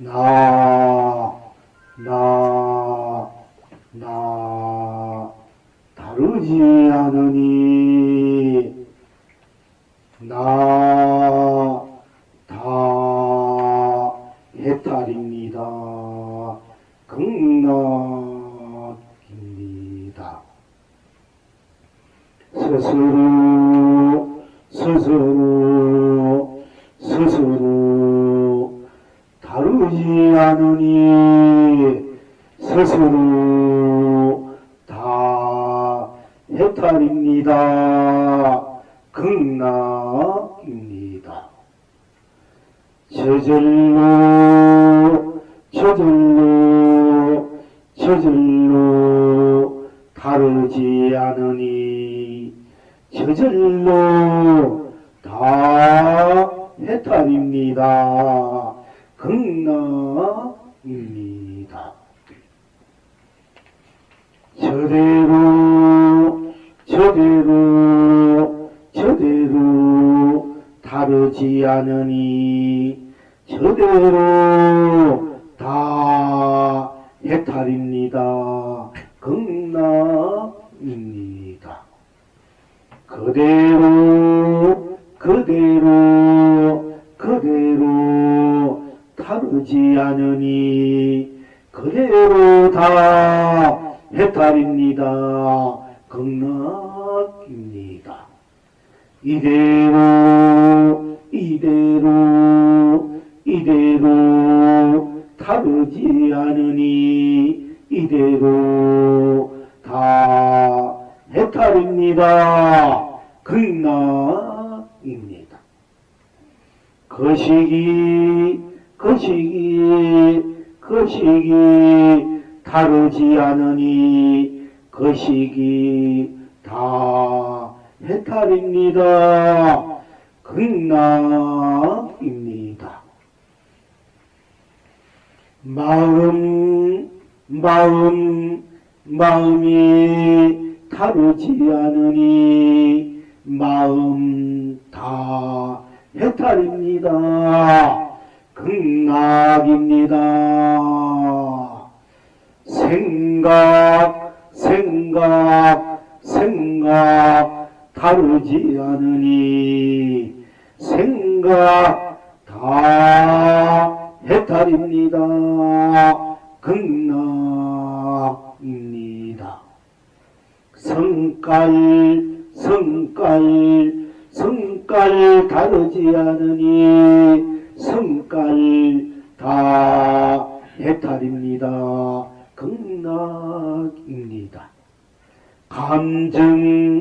나, 나, 나, 다르지 않으니, 나, 다, 해탈입니다. 극락입니다. 스스로, 스스로, 스스로, 다르지 않으니 스스로 다 해탈입니다. 극락입니다. 저절로 저절로 저절로 다르지 않으니 저절로 다 해탈입니다. 극락입니다. 저대로 저대로 저대로 다르지 않으니 저대로 다 해탈입니다. 극락입니다. 그대로 그대로 그대로 다르지 않으니 그대로 다 해탈입니다. 극락입니다. 이대로 이대로 이대로 다르지 않으니 이대로 다 해탈입니다. 극락입니다. 거시기 거시기 거시기 다르지 않으니 거시기 다 해탈입니다. 극락입니다. 마음이 다르지 않으니 마음 다 해탈입니다. 극락입니다. 생각 다르지 않으니 생각 다 해탈입니다. 극락입니다. 성깔 다르지 않으니 성깔 다 해탈입니다. 극락입니다. 감정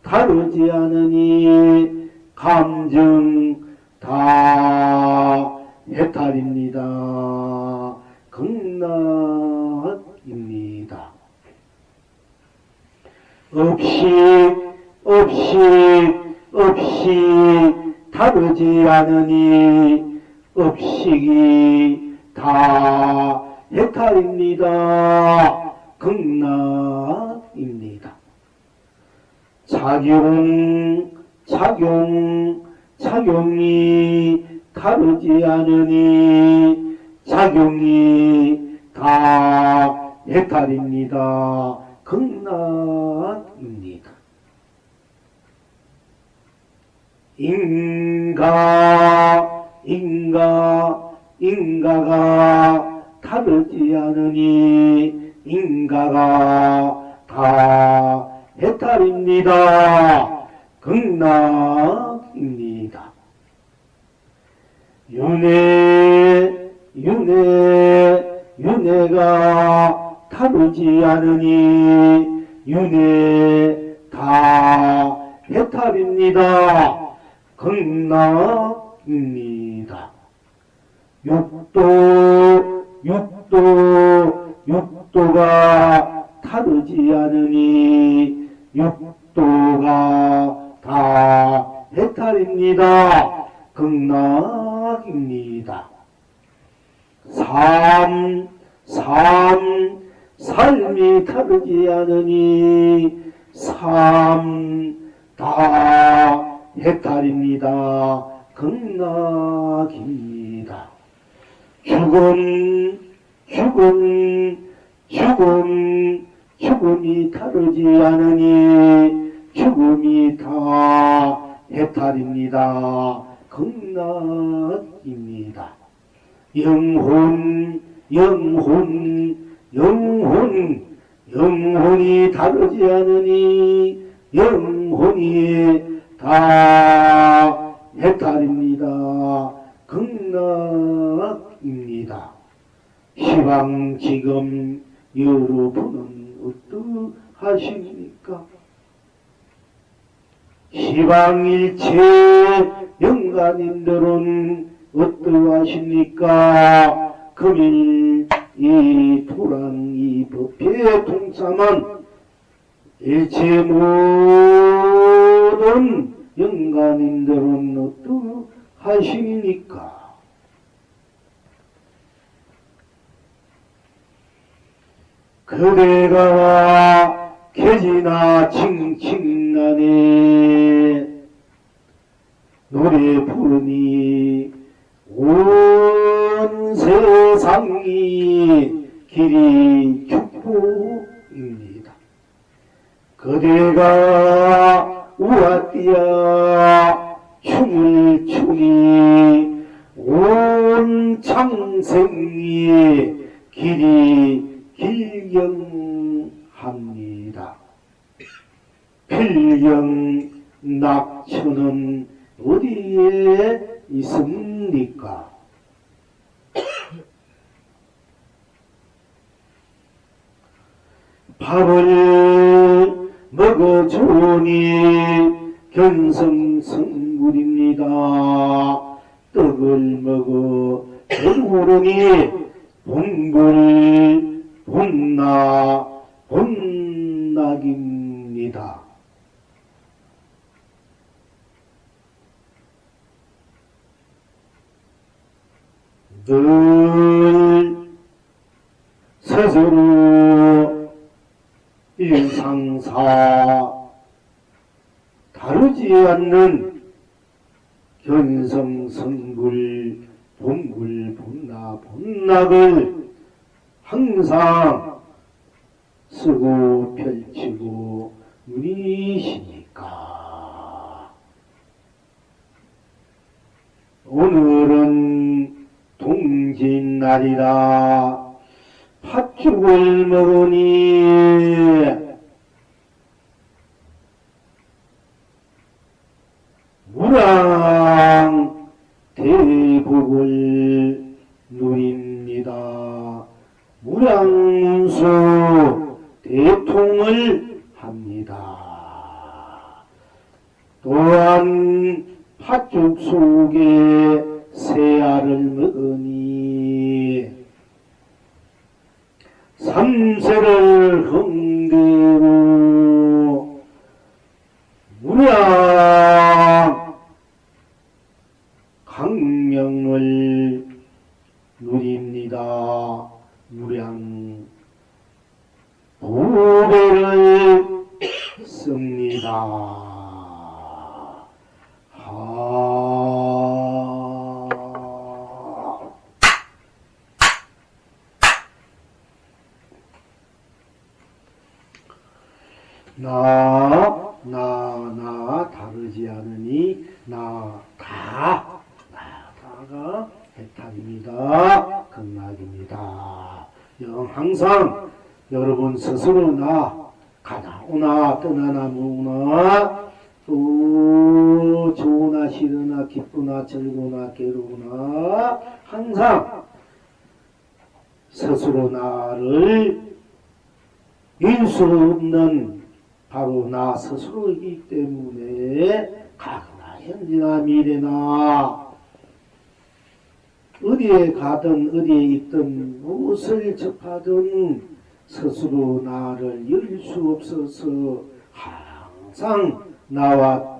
다르지 않으니 감정 다 해탈입니다. 극락입니다. 없이 다르지 않으니 없이기 다 해탈입니다. 극락입니다. 작용이 다르지 않으니 작용이 다 해탈입니다. 극락입니다. 인가가 다르지 않으니 인가가 다 해탈입니다. 극락입니다. 윤회가 다르지 않으니 윤회 다 해탈입니다. 극락입니다. 육도가 다르지 않으니 육도가 다 해탈입니다. 극락입니다. 삶이 다르지 않으니 삶 다 해탈입니다. 극락입니다. 죽음이 다르지 않으니 죽음이 다 해탈입니다. 극락입니다. 영혼이 다르지 않으니 영혼이 다 해탈입니다. 극락입니다. 시방 지금 여러분은 어떠하십니까? 시방일체 영가님들은 어떠하십니까? 금일 이 토랑 이 법회 통삼은 일체 모든 영가님들은 어떠하십니까? 그대가 개지나 칭칭나네 노래 부르니 온 세상이 길이 축복입니다. 그대가 우아띠야 춤을 추니 온 창생이 길이 길경합니다. 필경 낙천은 어디에 있습니까? 밥을 먹어주니 견성성불입니다. 떡을 먹어 배부르니 본낙입니다. 늘 스스로 일상사 다르지 않는 견성성불 본낙을 항상 쓰고 펼치고 누리십니까? 오늘은 동짓날이라 팥죽을 먹으니 무랑 대복을 누립니다. 무량문수 대통을 합니다. 또한 팥죽 속에 새알을 먹으니 삼세를 흥대로 무량 강명을 누립니다. 무량 부배를 씁니다. 나 다르지 않으니 나다가 해탈입니다. 극락입니다. 항상 여러분 스스로 나 가나오나 떠나나 무나 또 좋으나 싫으나 기쁘나 즐거나 괴로우나 항상 스스로 나를 잃을 수 없는 바로 나 스스로이기 때문에 가거나 현재나 미래나 어디에 가든 어디에 있든 무엇을 접하든 스스로 나를 잃을 수 없어서 항상 나와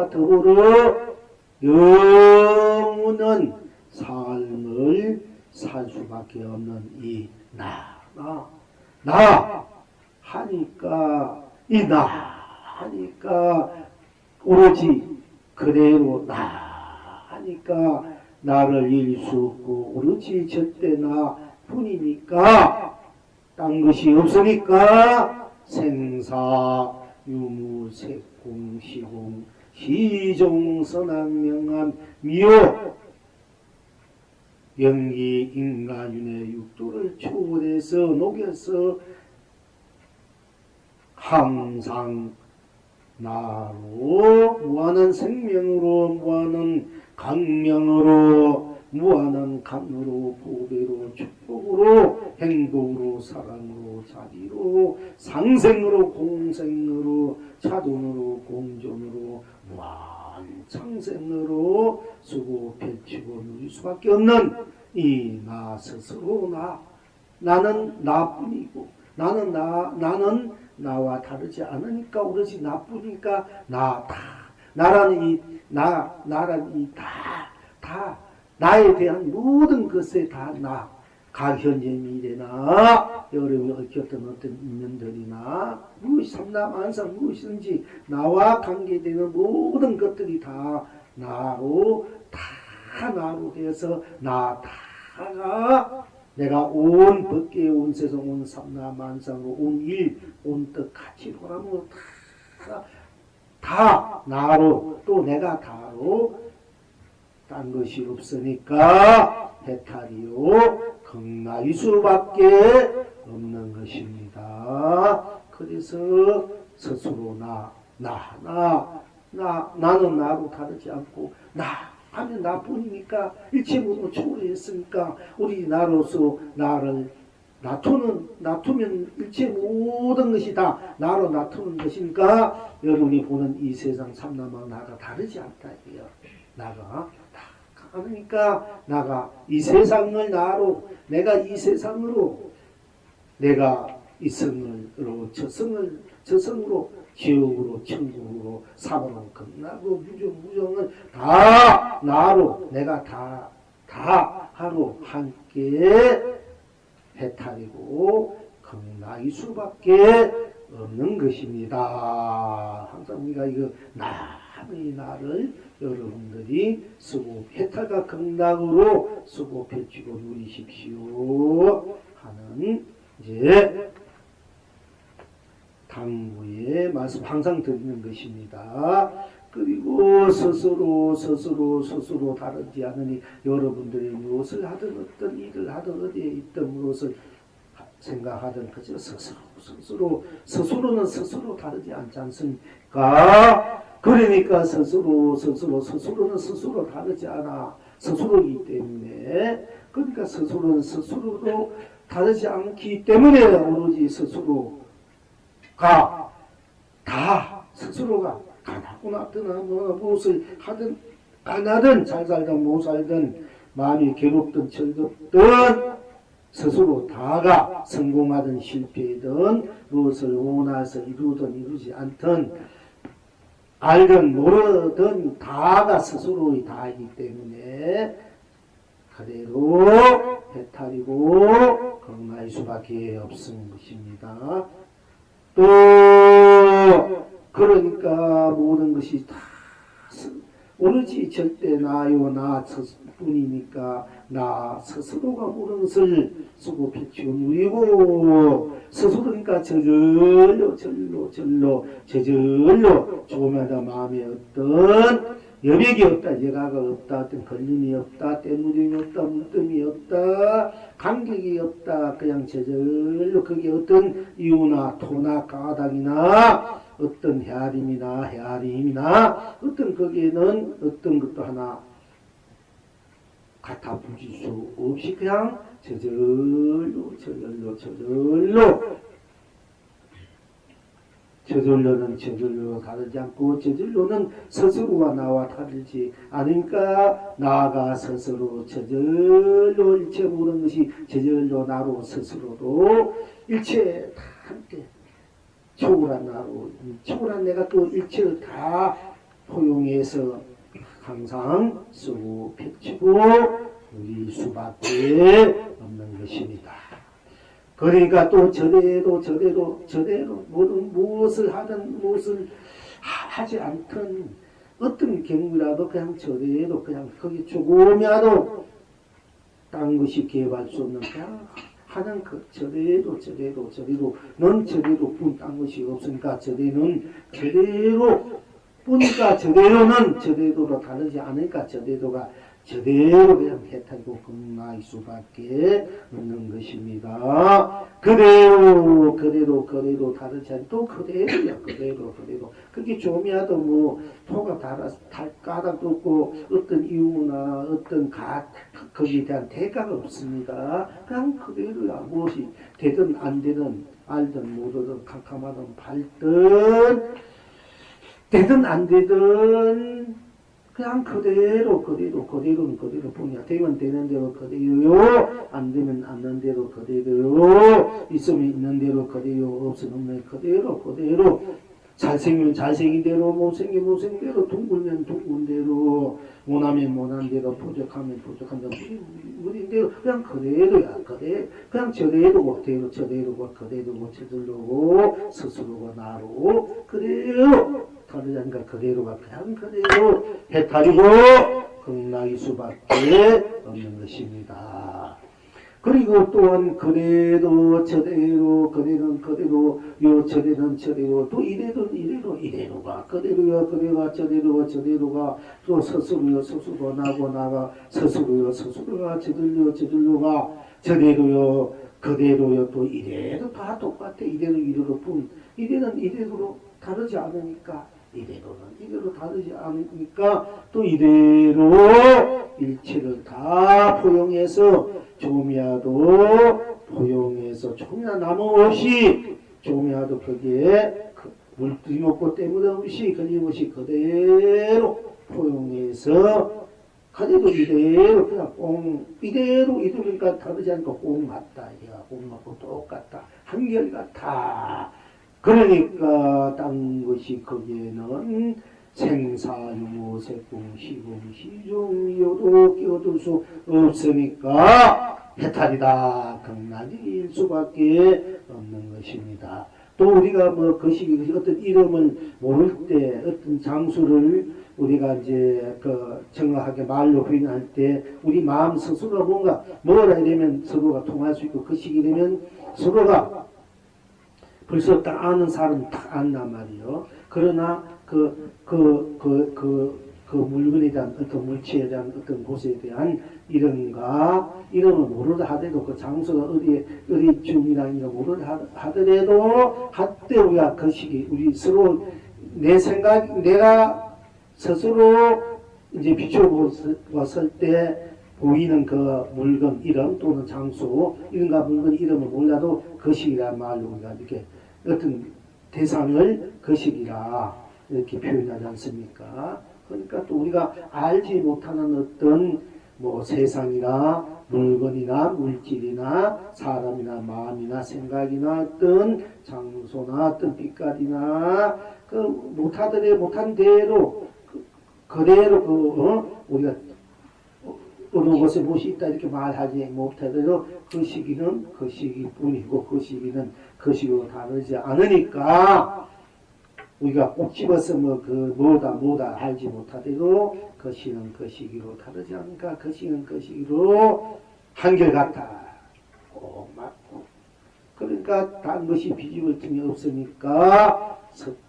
더불어 영원한 삶을 살 수밖에 없는 이 나 하니까 이 나 하니까 오로지 그대로 나 하니까 나를 잃을 수 없고 오로지 절대 나뿐이니까 딴 것이 없으니까 생사 유무 색공 시공 시종 선악명암 미호 영기 인간윤의 육도를 초월해서 녹여서 항상 나로 무한한 생명으로 무한한 강명으로 무한한 감으로 보배로 축복으로 행복으로 사랑으로 자비로 상생으로 공생으로 차존으로 공존으로 무한 창생으로 수고 펼치고 누릴 수밖에 없는 이 나 스스로 나는 나뿐이고 나는 나와 다르지 않으니까 오로지 나뿐이니까 나라는 나에 대한 모든 것에 다 가현재 미래나 여러분이 얽혔던 어떤 인연들이나 무엇이 삼라만상 무엇이든지 나와 관계되는 모든 것들이 다 나로 되어서 다가 내가 온 법계에 온 세상 온 삼라만상으로 온 일 온 뜻 같이 보라면 다 나로 또 내가 다로 딴 것이 없으니까 해탈이요 극락일 수밖에 없는 것입니다. 그래서 스스로 나는 나로 다르지 않고 하면 나뿐이니까 일체 모두 초월했으니까 우리 나로서 나를 놔두면 일체 모든 것이 다 나로 놔두는 것이니까 여러분이 보는 이 세상 삼라만 나가 다르지 않다 이게요. 나가 그러니까 나가 이 세상을 나로 내가 이 세상으로 내가 이 성으로 저성으로 지옥으로 천국으로 사방으로 극락으로 무정을 다 나로 내가 다 하루 함께 해탈이고 극락일 수밖에 없는 것입니다. 항상 우리가 이거 남의 나를 여러분들이 수고 해탈과 극락으로 수고 펼치고 누리십시오 하는 이제 당부의 말씀 항상 드리는 것입니다. 그리고 스스로 다르지 않으니 여러분들이 무엇을 하든 어떤 일을 하든 어디에 있든 무엇을 생각하든 그저 스스로는 스스로 다르지 않지 않습니까? 그러니까 스스로는 스스로 다르지 않아 스스로이기 때문에 그러니까 스스로는 스스로도 다르지 않기 때문에 오로지 스스로가 가나구나 뜨나 무엇을 하든 안 하든 잘 살든 못 살든 마음이 괴롭든 즐겁든 스스로 다가 성공하든 실패든 무엇을 원해서 이루든 이루지 않든 알든 모르든 다가 스스로의 다이기 때문에 그대로 해탈이고 극락일 수밖에 없는 것입니다. 또 그러니까 모든 것이 다 오로지 절대 나요 나 뿐이니까 나 스스로가 모든 것을 쓰고 펼치고 누리고 스스로니까 저절로 조금마다 마음에 어떤 여백이 없다, 예가가 없다, 어떤 걸림이 없다, 때무림이 없다, 물뜸이 없다, 간격이 없다. 그냥 저절로 그게 어떤 이유나 토나 까닭이나 어떤 헤아림이나 어떤 거기에는 어떤 것도 하나 갖다 붙일 수 없이 그냥 저절로는 저절로 다르지 않고 저절로는 스스로와 나와 다르지 않으니까 나가 스스로 저절로 일체 모든 것이 저절로 나로 스스로도 일체 다 함께 초월한 나로 초월한 내가 또 일체를 다 포용해서 항상 쓰고 펼치고 누릴 수밖에 없는 것입니다. 그러니까 또 저대로 모든 무엇을 하든 무엇을 하지 않든 어떤 경우라도 그냥 저래도 그냥 거기 조금이라도 딴 것이 개입할 수 없는 그냥 하는 그 저래도 넌 저래도 뿐 딴 것이 없으니까 저래는 저래로 뿐이니까 저래로는 저래도로 다르지 않으니까 저래도가 저대로 그냥 해탈고 건강할 수밖에 없는 것입니다. 그대로 다르지 않고 또 그대로야 그대로 그게 좀이라도 뭐 토가 까닭도 없고 어떤 이유나 어떤 거기에 대한 대가가 없습니다. 그냥 그대로야 무엇이 되든 안 되든 알든 모르든 캄캄하든 밝든 되든 안 되든 그냥 그대로는 그대로 뿐이야. 되면 되는 대로 그대로요. 안 되면 안 되는 대로 그대로요. 있으면 있는 대로 그대로, 없으면 없는 그대로. 잘생기면 잘생긴 대로, 못생기면 못생긴 대로, 둥글면 둥근 대로, 못하면 못한 대로, 부족하면 부족한 대로, 무린 대로, 그냥 그대로야. 그냥 저대로고, 저대로고, 저대로고, 스스로고, 나로, 그대로. 다르지 않으니까 그대로가 그냥 그대로 해탈이고 극락일 수밖에 없는 것입니다. 그리고 또한 그대로 저대로 저대는 저대로 또 이래로가 그대로가 저대로가 또 스스로가 나가 스스로가 저들로가 저대로요 그대로요 또 이래도 다 똑같아. 이래로 뿐 이래는 이래로 다르지 않으니까 이래로 다르지 않으니까 또 이래로 일체를 다 포용해서 조미야도 포용해서 조미야 남음없이 조미야도 거기에 물들이 없고 때문 없이 걸림없이 그대로 포용해서 그대로 이대로 그냥 이대로니까 다르지 않고 꽁 맞다. 꽁 맞고 똑같다. 한결같다. 그러니까 딴 것이 거기에는 생사유무 색공 시공 시종 요도 끼어들 수 없으니까 해탈이다. 극락일 수밖에 없는 것입니다. 또 우리가 뭐 것이 어떤 이름을 모를 때 어떤 장소를 우리가 이제 정확하게 말로 표현할 때 우리 마음 스스로가 뭔가 뭐라 이러면 서로가 통할 수 있고 그 시기 되면 서로가 벌써 딱 아는 사람 딱 안단 말이요. 그러나 그 물건에 대한 어떤 물체에 대한 어떤 곳에 대한 이름을 모르다 하더라도 그 장소가 어디 중이라는 걸 모르다 하더라도 한때 우리가 그 시기 우리 서로 내가 스스로 이제 비춰봤을 때 보이는 그 물건 이름 또는 장소 이런가 물건 이름을 몰라도 거식이란 말로 우리가 이렇게 어떤 대상을 거식이라 이렇게 표현하지 않습니까? 그러니까 또 우리가 알지 못하는 어떤 뭐 세상이나 물건이나 물질이나 사람이나 마음이나 생각이나 어떤 장소나 어떤 빛깔이나 그 못한 대로 그대로 우리가 어느 곳에 무엇이 있다 이렇게 말하지 못하더라도 그 시기는 그 시기뿐이고 그 시기는 그 시기로 다르지 않으니까 우리가 꼭 집어서 뭐다 알지 못하더라도 그 시는 그 시기로 다르지 않으니까 그 시는 그 시기로 한결같다. 꼭 맞고 그러니까 다른 것이 비집을 틈이 없으니까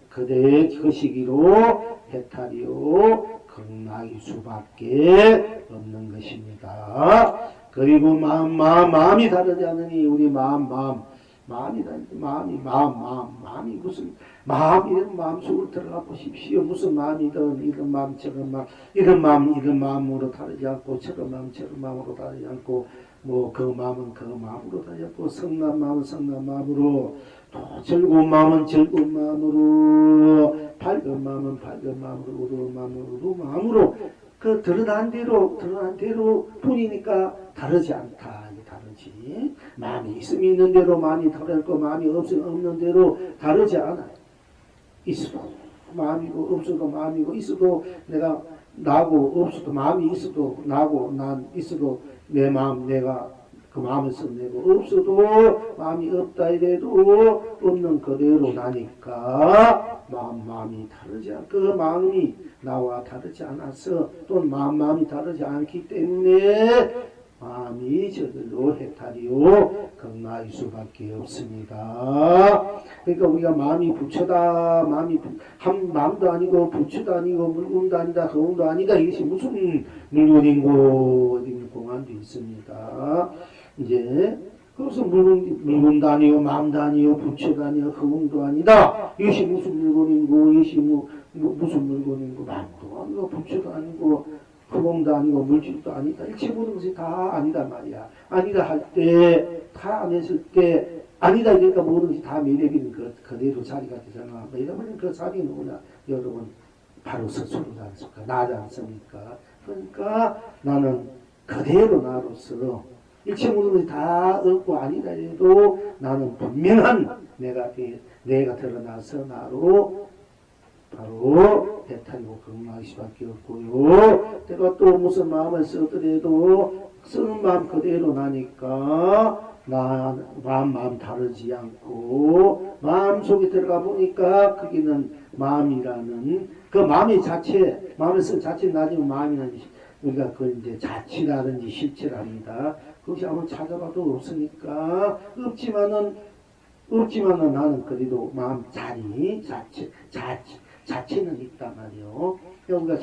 그대의 그 시기로 해탈이요 극락일 무수밖에 없는 것입니다. 그리고 마음이 다르지 않으니 우리 마음이 무슨 마음이든 마음속으로 들어가 보십시오. 무슨 마음이든 이런 마음 저런 마음 이런 마음으로 다르지 않고 저런 마음으로 다르지 않고 뭐 그 마음은 그 마음으로 다르지 않고 성난 마음은 성난 마음으로 또 즐거운 마음은 즐거운 마음으로 밝은 마음은 밝은 마음으로 어두운 마음은 어두운 마음으로 그 드러난 대로 뿐이니까 다르지 않다. 다르지. 마음이 있으면 있는 대로 마음이 다르고 마음이 없으면 없는 대로 다르지 않아요. 있어도 마음이고 없어도 마음이고 있어도 내가 나고 없어도 마음이 있어도 나고 난 있어도 내 마음 내가 그 마음을 써내고 없어도 마음이 없다 이래도 없는 그대로 나니까 마음이 다르지 않고 그 마음이 나와 다르지 않아서 또는 마음이 다르지 않기 때문에 마음이 저절로 해탈이요 극락일 수밖에 없습니다. 그러니까 우리가 마음이 부처다, 한 마음도 아니고 부처도 아니고 물건도 아니다, 거운도 아니다. 이것이 무슨 물건인고 어디 공안도 있습니다. 이제 그래서 물건도 아니요, 마음도 아니요, 부처도 아니요, 거운도 아니다. 이것이 무슨 물건인고, 이것이 무슨 물건인고, 마음도 아니고 부처도 아니고. 허공도 아니고 물질도 아니다. 일체 모든 것이 다 아니다 말이야. 아니다 할 때, 다 안 했을 때, 아니다 이러니까 모든 것이 다 매력인 그대로 자리가 되잖아. 이러면 그 자리는 뭐냐? 여러분, 바로 스스로지 않습니까? 나지 않습니까? 그러니까 나는 그대로 나로서 일체 모든 것이 다 없고 아니다 해도 나는 분명한 내가 드러나서 나로 바로 해탈이고 극락일 수밖에 없고요. 내가 또 무슨 마음을 쓰더라도 쓰는 마음 그대로 나니까 마음 다르지 않고 마음 속에 들어가 보니까 거기는 마음이라는 그 마음의 자체, 마음을 쓴 자체 나지만 마음이라는 우리가 그걸 이제 자치라든지 실체랍니다. 그것이 아무리 찾아봐도 없으니까 없지만은 나는 그래도 마음 자체는 있단 말이요. 우리가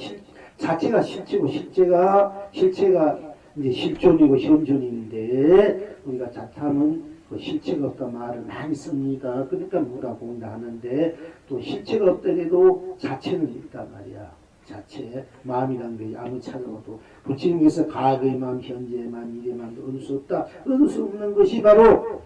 자체가 실체고 실체가 이제 실존이고 현존인데 우리가 자타는 그 실체가 없다 말을 많이 씁니다. 그러니까 누가 공부하는데 또 실체가 없더라도 자체는 있단 말이야. 자체 마음이라는 게 아무리 찾아봐도 부처님께서 과거의 마음, 현재의 마음, 미래의 마음도 얻을 수 없다. 얻을 수 없는 것이 바로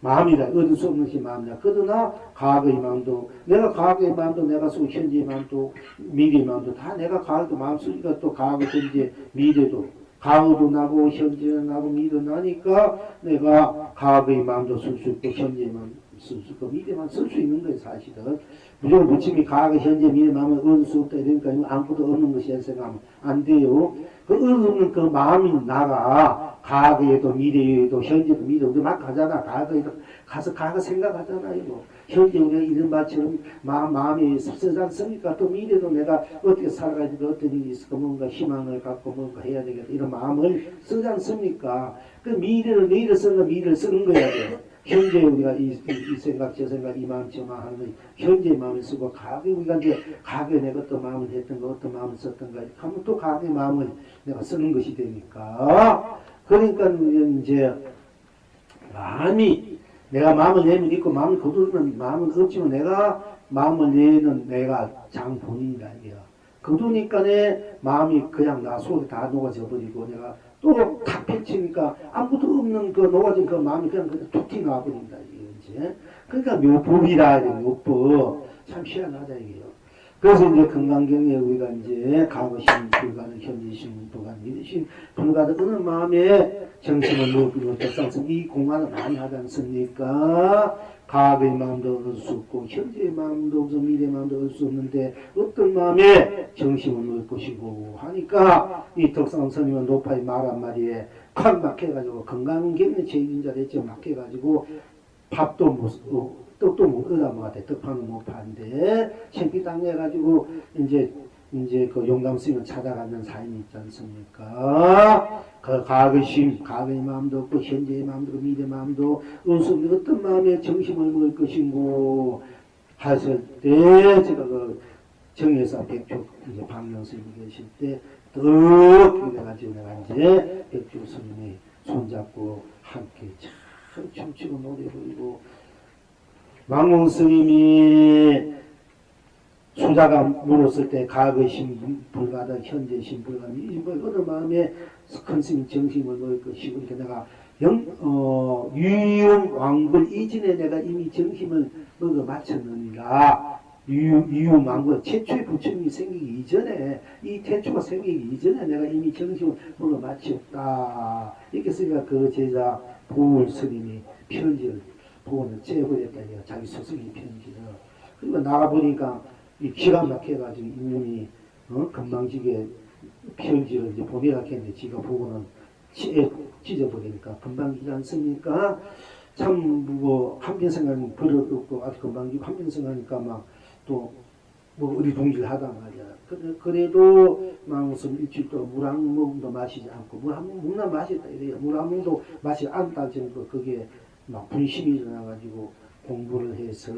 마음이다. 얻을 수 없는 것이 마음이다. 그러나 과거의 마음도 내가 과거의 마음도 내가 쓰고 현재의 마음도 미래의 마음도 다 내가 과거 마음 쓰니까 또 과거, 현재, 미래도 과거도 나고 현재도 나고 미래도 나니까 내가 과거의 마음도 쓸 수 있고 현재의 마음도 쓸 수 있고 미래만 쓸 수 있는 거예요. 사실은. 무조건 부처님이 과거, 현재, 미래 마음을 얻을 수 없다 이러니까 아무것도 없는 것이야 생각하면 안 돼요. 그 얻는 그 마음이 나가 과거에도 미래에도 현재도 미래도 막 가잖아. 과거에도 가서 과거 생각하잖아요. 현재 우리가 이런 말처럼 마음이 섭섭하지 않습니까? 또 미래도 내가 어떻게 살아가지고 어떤 일이 있을까 뭔가 희망을 갖고 뭔가 해야 되겠다 이런 마음을 쓰지 않습니까? 그 내일을 쓰는 거 미래를 쓰는 거야. 현재 우리가 이 생각 저 생각 이 마음 저 마음 하는 거 현재의 마음을 쓰고 과거에 우리가 이제 과거에 내가 어떤 마음을 했던 거 어떤 마음을 썼던 거 하면 또 과거의 마음을 내가 쓰는 것이 되니까 그러니까 이제 마음이 내가 마음을 내면 있고 마음을 거두면 마음은 없지만 내가 마음을 내는 내가 장본인이다 이게요. 거두니까 내 마음이 그냥 나 속에 다 녹아져 버리고 내가 또 탁 펼치니까 아무것도 없는 그 녹아진 그 마음이 그냥 툭 튀어나와버린다 이게. 그러니까 묘법이라 이게 묘법 참 희한하다 이게요. 그래서 이제 건강경에 우리가 이제 과거심 불가능, 현재심 불가능, 미래심 불가능 어느 마음에 정신을 놓고 덕상성 이 공간을 많이 하지 않습니까? 과거의 마음도 얻을 수 없고 현재의 마음도 없어 미래의 마음도 얻을 수 없는데 어떤 마음에 정신을 놓을 것이고 하니까 이 덕상스님은 높아의 말 한마디에 콱 막혀가지고 건강경에 제일인자 됐죠. 막혀가지고 밥도 못 떡도 못 얻어 먹었대. 떡파는 못 파는데 생피당 해가지고 이제 그 용담스님을 찾아가는 사인이 있지 않습니까? 그 과거심, 과거의 마음도 없고 현재의 마음도 없고 미래의 마음도 없으면 어떤 마음에 정심을 먹을 것인고 하실 때 제가 그 정예사 백조 이제 박명스님이 계실 때떡 그래가지고 내가 이제 백조 스님이 손잡고 함께 참 춤추고 노래 부르고 왕공 스님이 수자가 물었을 때 과거의 신불가다 현재의 신불가다 이 어느 마음에 큰 스님 정신을 넣을 것이고 이렇게 내가 유용 왕불 이전에 내가 이미 정신을 먹어 마쳤느니라. 유용 왕불 최초의 부처님이 생기기 이전에 이 태초가 생기기 이전에 내가 이미 정신을 먹어 마쳤다. 이렇게 쓰니까 그 제자 보울 스님이 편지를 보고는 째버렸다. 자기 스승의 편지를. 그리고 나가보니까 이 기가 막혀가지고 이놈이 건방지게 편지를 이제 보내라겠는데 지가 보고는 찢어버리니까 금방 기지 않습니까? 참, 뭐, 한편생활은 버릇없고 아주 금방 기고 한편생활이니까 막 또, 뭐, 어리둥절 하단 말이야. 그래도 막 무슨 일주일 동안 물 한 모금도 마시지 않고, 물 한 모금만 마셨다 이래요. 물 한 모금도 마시지 않다 정도 그게 막 분심이 일어나가지고 공부를 해서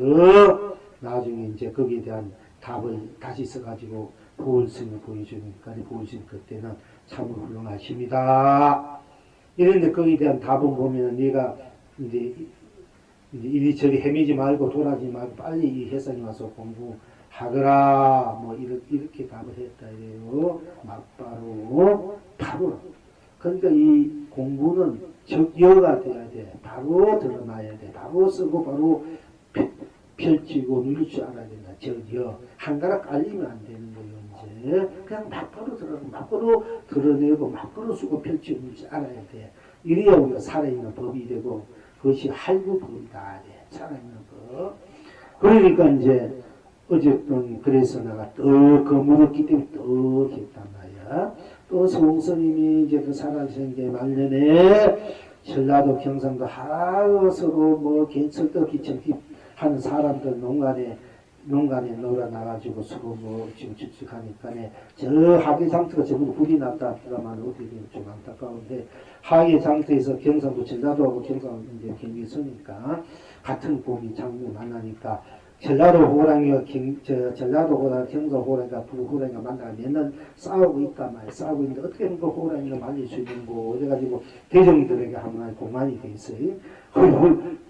나중에 이제 거기에 대한 답을 다시 써가지고 보울스님을 보여주니까 보울스님 그때는 참으로 훌륭하십니다. 이런데 거기에 대한 답은 보면은 얘가 이제 이리저리 헤매지 말고 돌아지 말고 빨리 이 회상에 와서 공부하거라 뭐 이렇게 답을 했다 이래요. 막바로 바로. 그러니까 이 공부는 적여가 돼야 돼. 바로 드러나야 돼. 바로 쓰고 바로 펼치고 누릴 줄 알아야 된다. 적여. 한가락 깔리면 안 되는 거예요. 이제 그냥 막바로 드러내고 막바로 드러내고 막바로 쓰고 펼치고 누릴 줄 알아야 돼. 이래야 우리가 살아있는 법이 되고 그것이 할구법이다. 살아있는 법. 그러니까 이제 어쨌든 그래서 내가 떡 거물었기 때문에 떡 했단 말이야. 또 성스님이 이제 그 살아계신 게 말년에 전라도 경상도 하서로 뭐 개철도 기천기 하는 사람들 농간에 놀아 나가지고 서로 뭐 지금 집식하니까네 저 하계 장터가 전부 불이 났다 그러면 어떻게 되면 좀 안타까운데 하계 장터에서 경상도 전라도하고 경상도 이제 경기 서니까 같은 봄이 장미 만나니까 전라도 호랑이와 전라도 호랑, 경상 호랑이가 두 호랑이가 만나가 매년 싸우고 있단 말이야. 싸우고 있는데 어떻게 하면 그 호랑이가 말릴 수 있는 거 그래가지고 대중들에게 하나의 공안이 돼 있어요.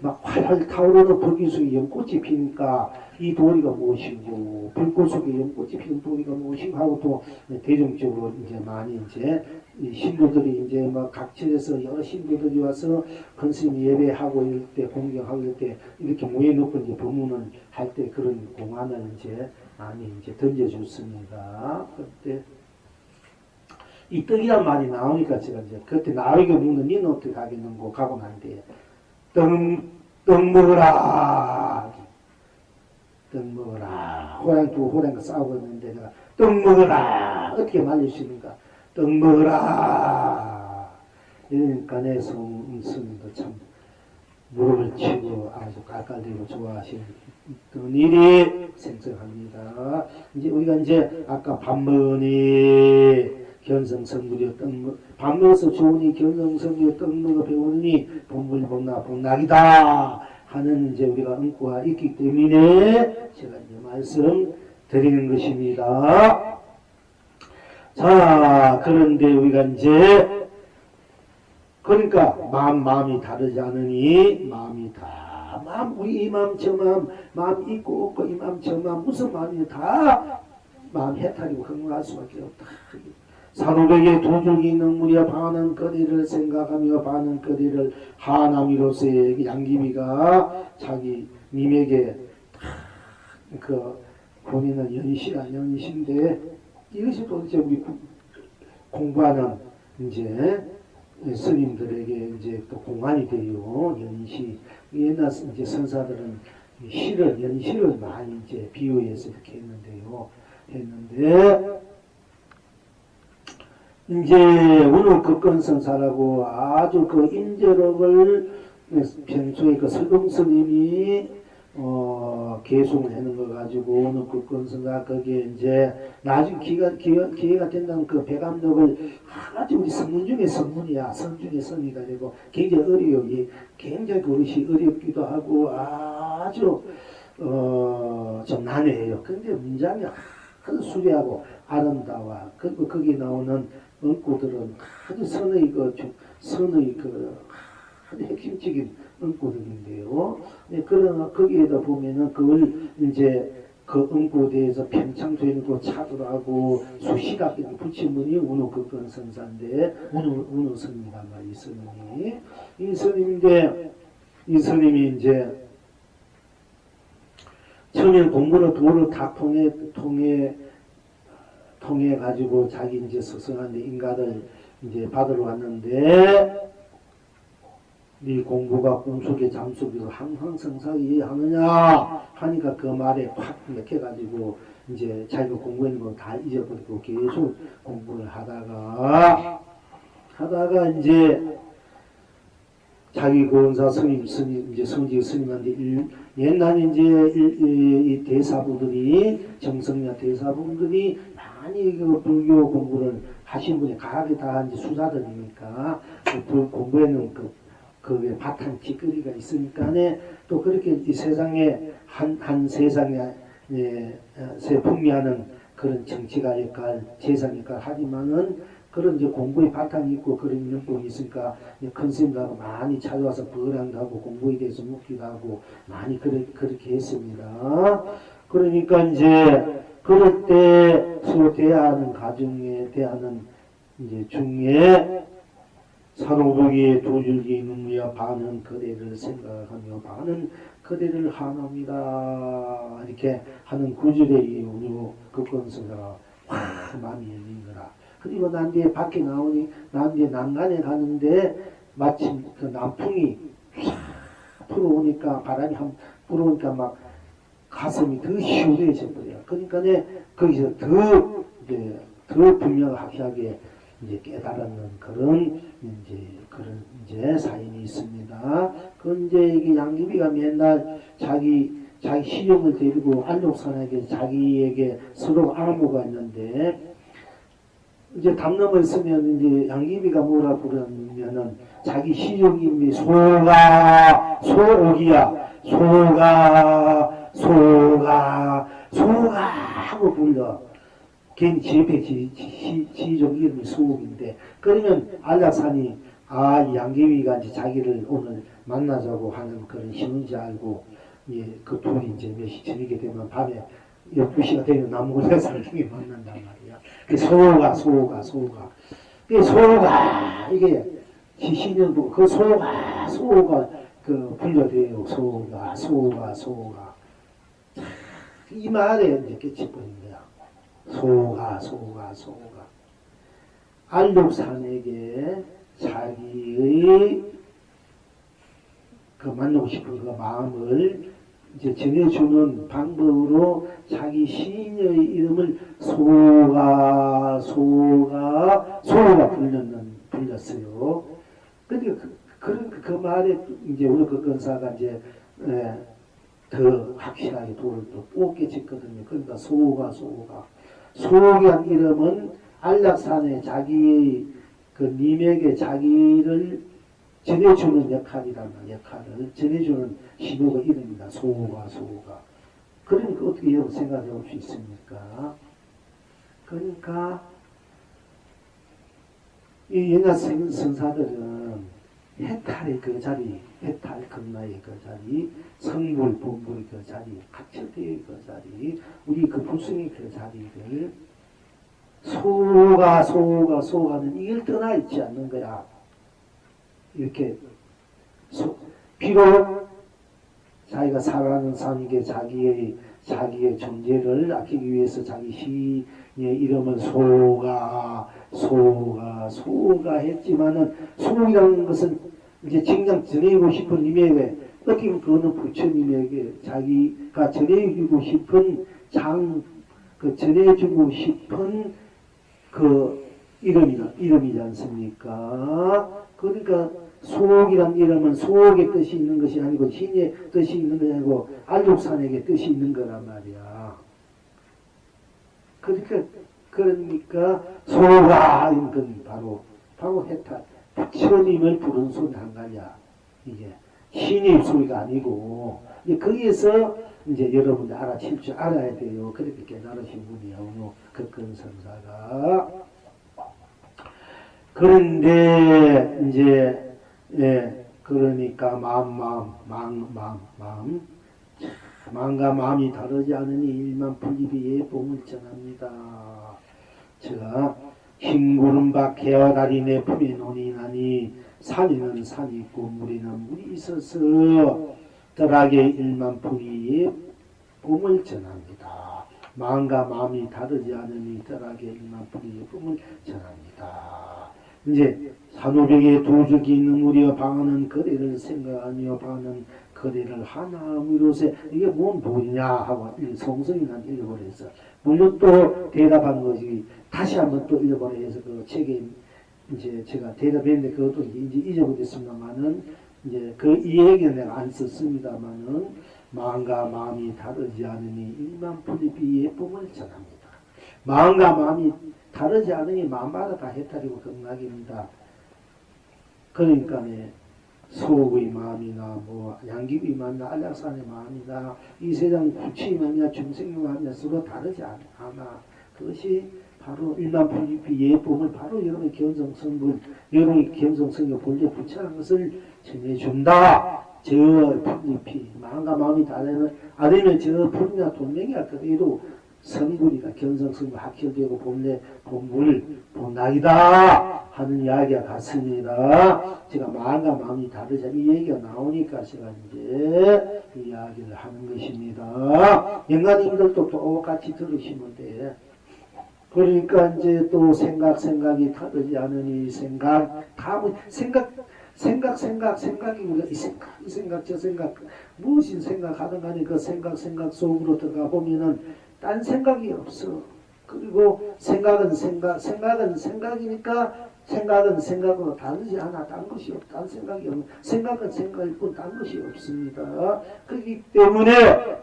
막 활활 타오르는 불기 속에 연꽃이 피니까 이 도리가 무엇이고 불꽃 속에 연꽃이 피는 도리가 무엇이고 하고 또 대중적으로 이제 많이 이제 신부들이 이제 막 각처에서 여러 신부들이 와서 큰스님 예배하고 이럴 때 공경하고 이럴 때 이렇게 모여놓고 이제 법문을 할 때 그런 공안을 이제 많이 이제 던져줬습니다. 그때 이 떡이란 말이 나오니까 제가 이제 그때 나에게 묻는 니는 어떻게 하겠는고 가고 난데 떡 먹어라. 떡 먹어라. 호랑이가 싸우고 있는데 내가 떡 먹어라. 어떻게 말릴 수 있는가. 떡 먹어라. 이러니까 내 성스님도 참 무릎을 치고 아주 깔깔대고 좋아하시는 일이 생성합니다. 이제 우리가 이제 아까 밥 먹으니 견성성불이여 밥 먹어서 좋으니 견성성불이여 떡 먹어 배우니 본불본나 복락이다 하는 이제 우리가 응고가 있기 때문에 제가 이제 말씀 드리는 것입니다. 자, 그런데 우리가 이제 그러니까 마음이 다르지 않으니 마음이 다 우리 이 마음 저 마음 있고 없고 이 마음 저 마음 무슨 마음이 다 마음 해탈이고 흥분할 수밖에 없다. 산호백에 도둑이 있는 무리야 반은 거리를 생각하며 반은 거리를 하나미로서의 양귀비가 자기 님에게 그 본인은 연시인데 이것이 도대체 우리 공부하는 이제 스님들에게 이제 또 공안이 돼요. 연시. 옛날 이제 선사들은 연시를 많이 이제 비유해서 이렇게 했는데, 이제 오늘 극건선사라고 아주 그 인재력을 평소에 그 설공 스님이 계속을 하는 거 가지고 오늘 극건선사 거기에 이제 나중 기회가 된다면 그 배감력을 아주 우리 성문 중에 성문이야. 성 중에 성이가 되고 굉장히 어려워요. 굉장히 그것이 어렵기도 하고 아주 좀 난해해요. 근데 문장이 아주 수려하고 아름다워. 그리고 거기 나오는 응꼬들은 아주 선의 아주 핵심적인 응꼬들인데요. 그러나 거기에다 보면은 그걸 이제 그 응꼬대에서 평창소에도 차도하고 수시각에 붙인 분이 운호 극건선사인데 운호 스님이란 말이 스님이 이 스님이 이제 처음에 공부를 도를 다 통해 가지고 자기 이제 스승한테 인가를 이제 받으러 왔는데 네 공부가 꿈속에 잠속에서 항상성사이 하느냐 하니까 그 말에 확 맥혀가지고 이제 자기가 공부했는 거 다 잊어버리고 계속 공부를 하다가 하다가 이제 자기 고원사 스님, 이제 성지 스님한테 옛날 이제 이 대사부들이, 정성야 대사부들이 많이 그 불교 공부를 하신 분이 가게 다 이제 수사들이니까 그 공부에는 그게 바탕 뒷거리가 있으니까네 또 그렇게 이 세상에 한 세상에 세 풍미하는 그런 정치가 역할, 재산 역할 하지만은 그런 이제 공부의 바탕이 있고 그런 명분이 있으니까 큰 스님들하고 많이 찾아와서 버랑도 하고 공부에 대해서 묻기도 하고 많이 그렇게 했습니다. 그러니까 이제 그럴 때 서로 대하는 가정에 대하는 이제 중에 산호복이 두줄기 능무야 반은 그대를 생각하며 반은 그대를 하나입니다. 이렇게 하는 구절에 우리 극권서가 마음이 열린 거라. 그리고 난 뒤에 밖에 나오니 난 뒤에 난간에 가는데 마침 그 남풍이 쫙 불어오니까 바람이 한 불어오니까 막 가슴이 더 시원해져 버려요. 그러니까 거기서 더 분명하게 이제 깨달았는 그런 이제 사연이 있습니다. 그 이제 이게 양귀비가 맨날 자기 시종을 데리고 안족산에게 자기에게 서로 암호가 있는데 이제 담 넘어 있으면 이제 양귀비가 뭐라 부르냐면은 자기 시종님이 소가 하고 불러. 개인 지ep의 시종 이름이 소옥인데 그러면 안락산이 양귀비가 이제 자기를 오늘 만나자고 하는 그런 신호인지 알고 그 둘이 이제 몇 시 저녁에 되면 밤에 12시가 되면 나무골에서 중에 만난단 말이야. 그 소가 이게 지신연부 그 소가 그 불려대요. 소가 이 말에 이제 깨치버린 거야. 소가 안록산에게 자기의 그 만나고 싶은 그 마음을 이제 전해주는 방법으로 자기 시인의 이름을 소가 불렸어요. 그러니까 그 말에 이제 우리 그 건사가 이제 더 확실하게 돌을 또 뽑게짓거든요. 그러니까 소옥이란 이름은 안락산에 자기의 그 님에게 자기를 전해주는 역할을 전해주는 신호가 이름입니다. 소가. 그러니까 어떻게 여러분 생각해 볼 수 있습니까? 그러니까 이 옛날 선사들은 해탈의 그 자리, 해탈 극라의 그 자리, 성불, 본불의 그 자리, 가철대의 그 자리, 우리 그 불승의 그 자리를 소가는 이걸 떠나 있지 않는 거야. 이렇게 비록 자기가 살아가는 삶에게 자기의 존재를 아끼기 위해서 자기 시의 이름을 소가 했지만은 소이라는 것은 이제 정작 전해주고 싶은 님에게 어떻게 보면 그거는 부처님에게 자기가 전해주고 싶은 전해주고 싶은 그 이름이지 않습니까? 그러니까 소옥이란 이름은 소옥의 뜻이 있는 것이 아니고 신의 뜻이 있는 것이 아니고 안록산에게 뜻이 있는 거란 말이야. 그러니까 소가 이건 바로 해탈 부처님을 부른 소리 한 가지야. 이게 신의 소리가 아니고 거기에서 이제 여러분들 알아챌 줄 알아야 돼요. 그렇게 깨달으신 분이야. 오늘 극근선사가. 그런데 이제 그러니까 마음과 마음이 다르지 않으니 일만 불리비의 봄을 전합니다. 제가 흰구름 밖 개와다리 내 품에 논이 나니 산이는 산이 있고 물에는 물이 있어서 뜰하게 일만 불리의 봄을 전합니다. 마음과 마음이 다르지 않으니 뜰하게 일만 불리의 봄을 전합니다. 이제 산호벽에 두적이 능우리어 방하는 거리를 생각하며 방하는 거리를 하나미로세 이게 뭔 뭐냐 하고 성성이 난 읽어버렸어. 물론 또 대답한 것이 다시 한번 또 읽어버려서 그 책에 이제 제가 대답했는데 그것도 이제 잊어버렸습니다만은 이제 그 이 얘기는 내가 안 썼습니다만은 마음과 마음이 다르지 않으니 일만 풀리비 예쁨을 전합니다. 마음과 마음이 다르지 않으니 마음마다 다 해탈이고 극락입니다. 그러니까 소의 마음이나 뭐 양귀의 마음이나 안락산의 마음이나 이 세상 구치의 마음이나 중생의 마음이나 서로 다르지 않아. 그것이 바로 일만풀리피 예쁨을 바로 여러분의 견성성분, 여러분의 견성성의 본래 부처라는 것을 전해준다. 저 풀리피 마음과 마음이 다르면 아니면 저 풀이나 돈명이야 그래도 성분이다. 견성성분 합혈되고 본래 본물 본락이다 하는 이야기가 같습니다. 제가 마음과 마음이 다르자 이 얘기가 나오니까 제가 이제 이 이야기를 하는 것입니다. 영가님들도 똑같이 들으시면 돼. 그러니까 이제 또 생각이 다르지 않으니 생각이 우리가 이 생각 저 생각 무엇인 생각하든 간에 그 생각 속으로 들어가 보면은 딴 생각이 없어. 그리고 생각은 생각이니까 생각은 생각으로 다르지 않아. 딴 것이 없다. 딴 생각이 없는 생각은 생각일 뿐 딴 것이 없습니다. 그렇기 때문에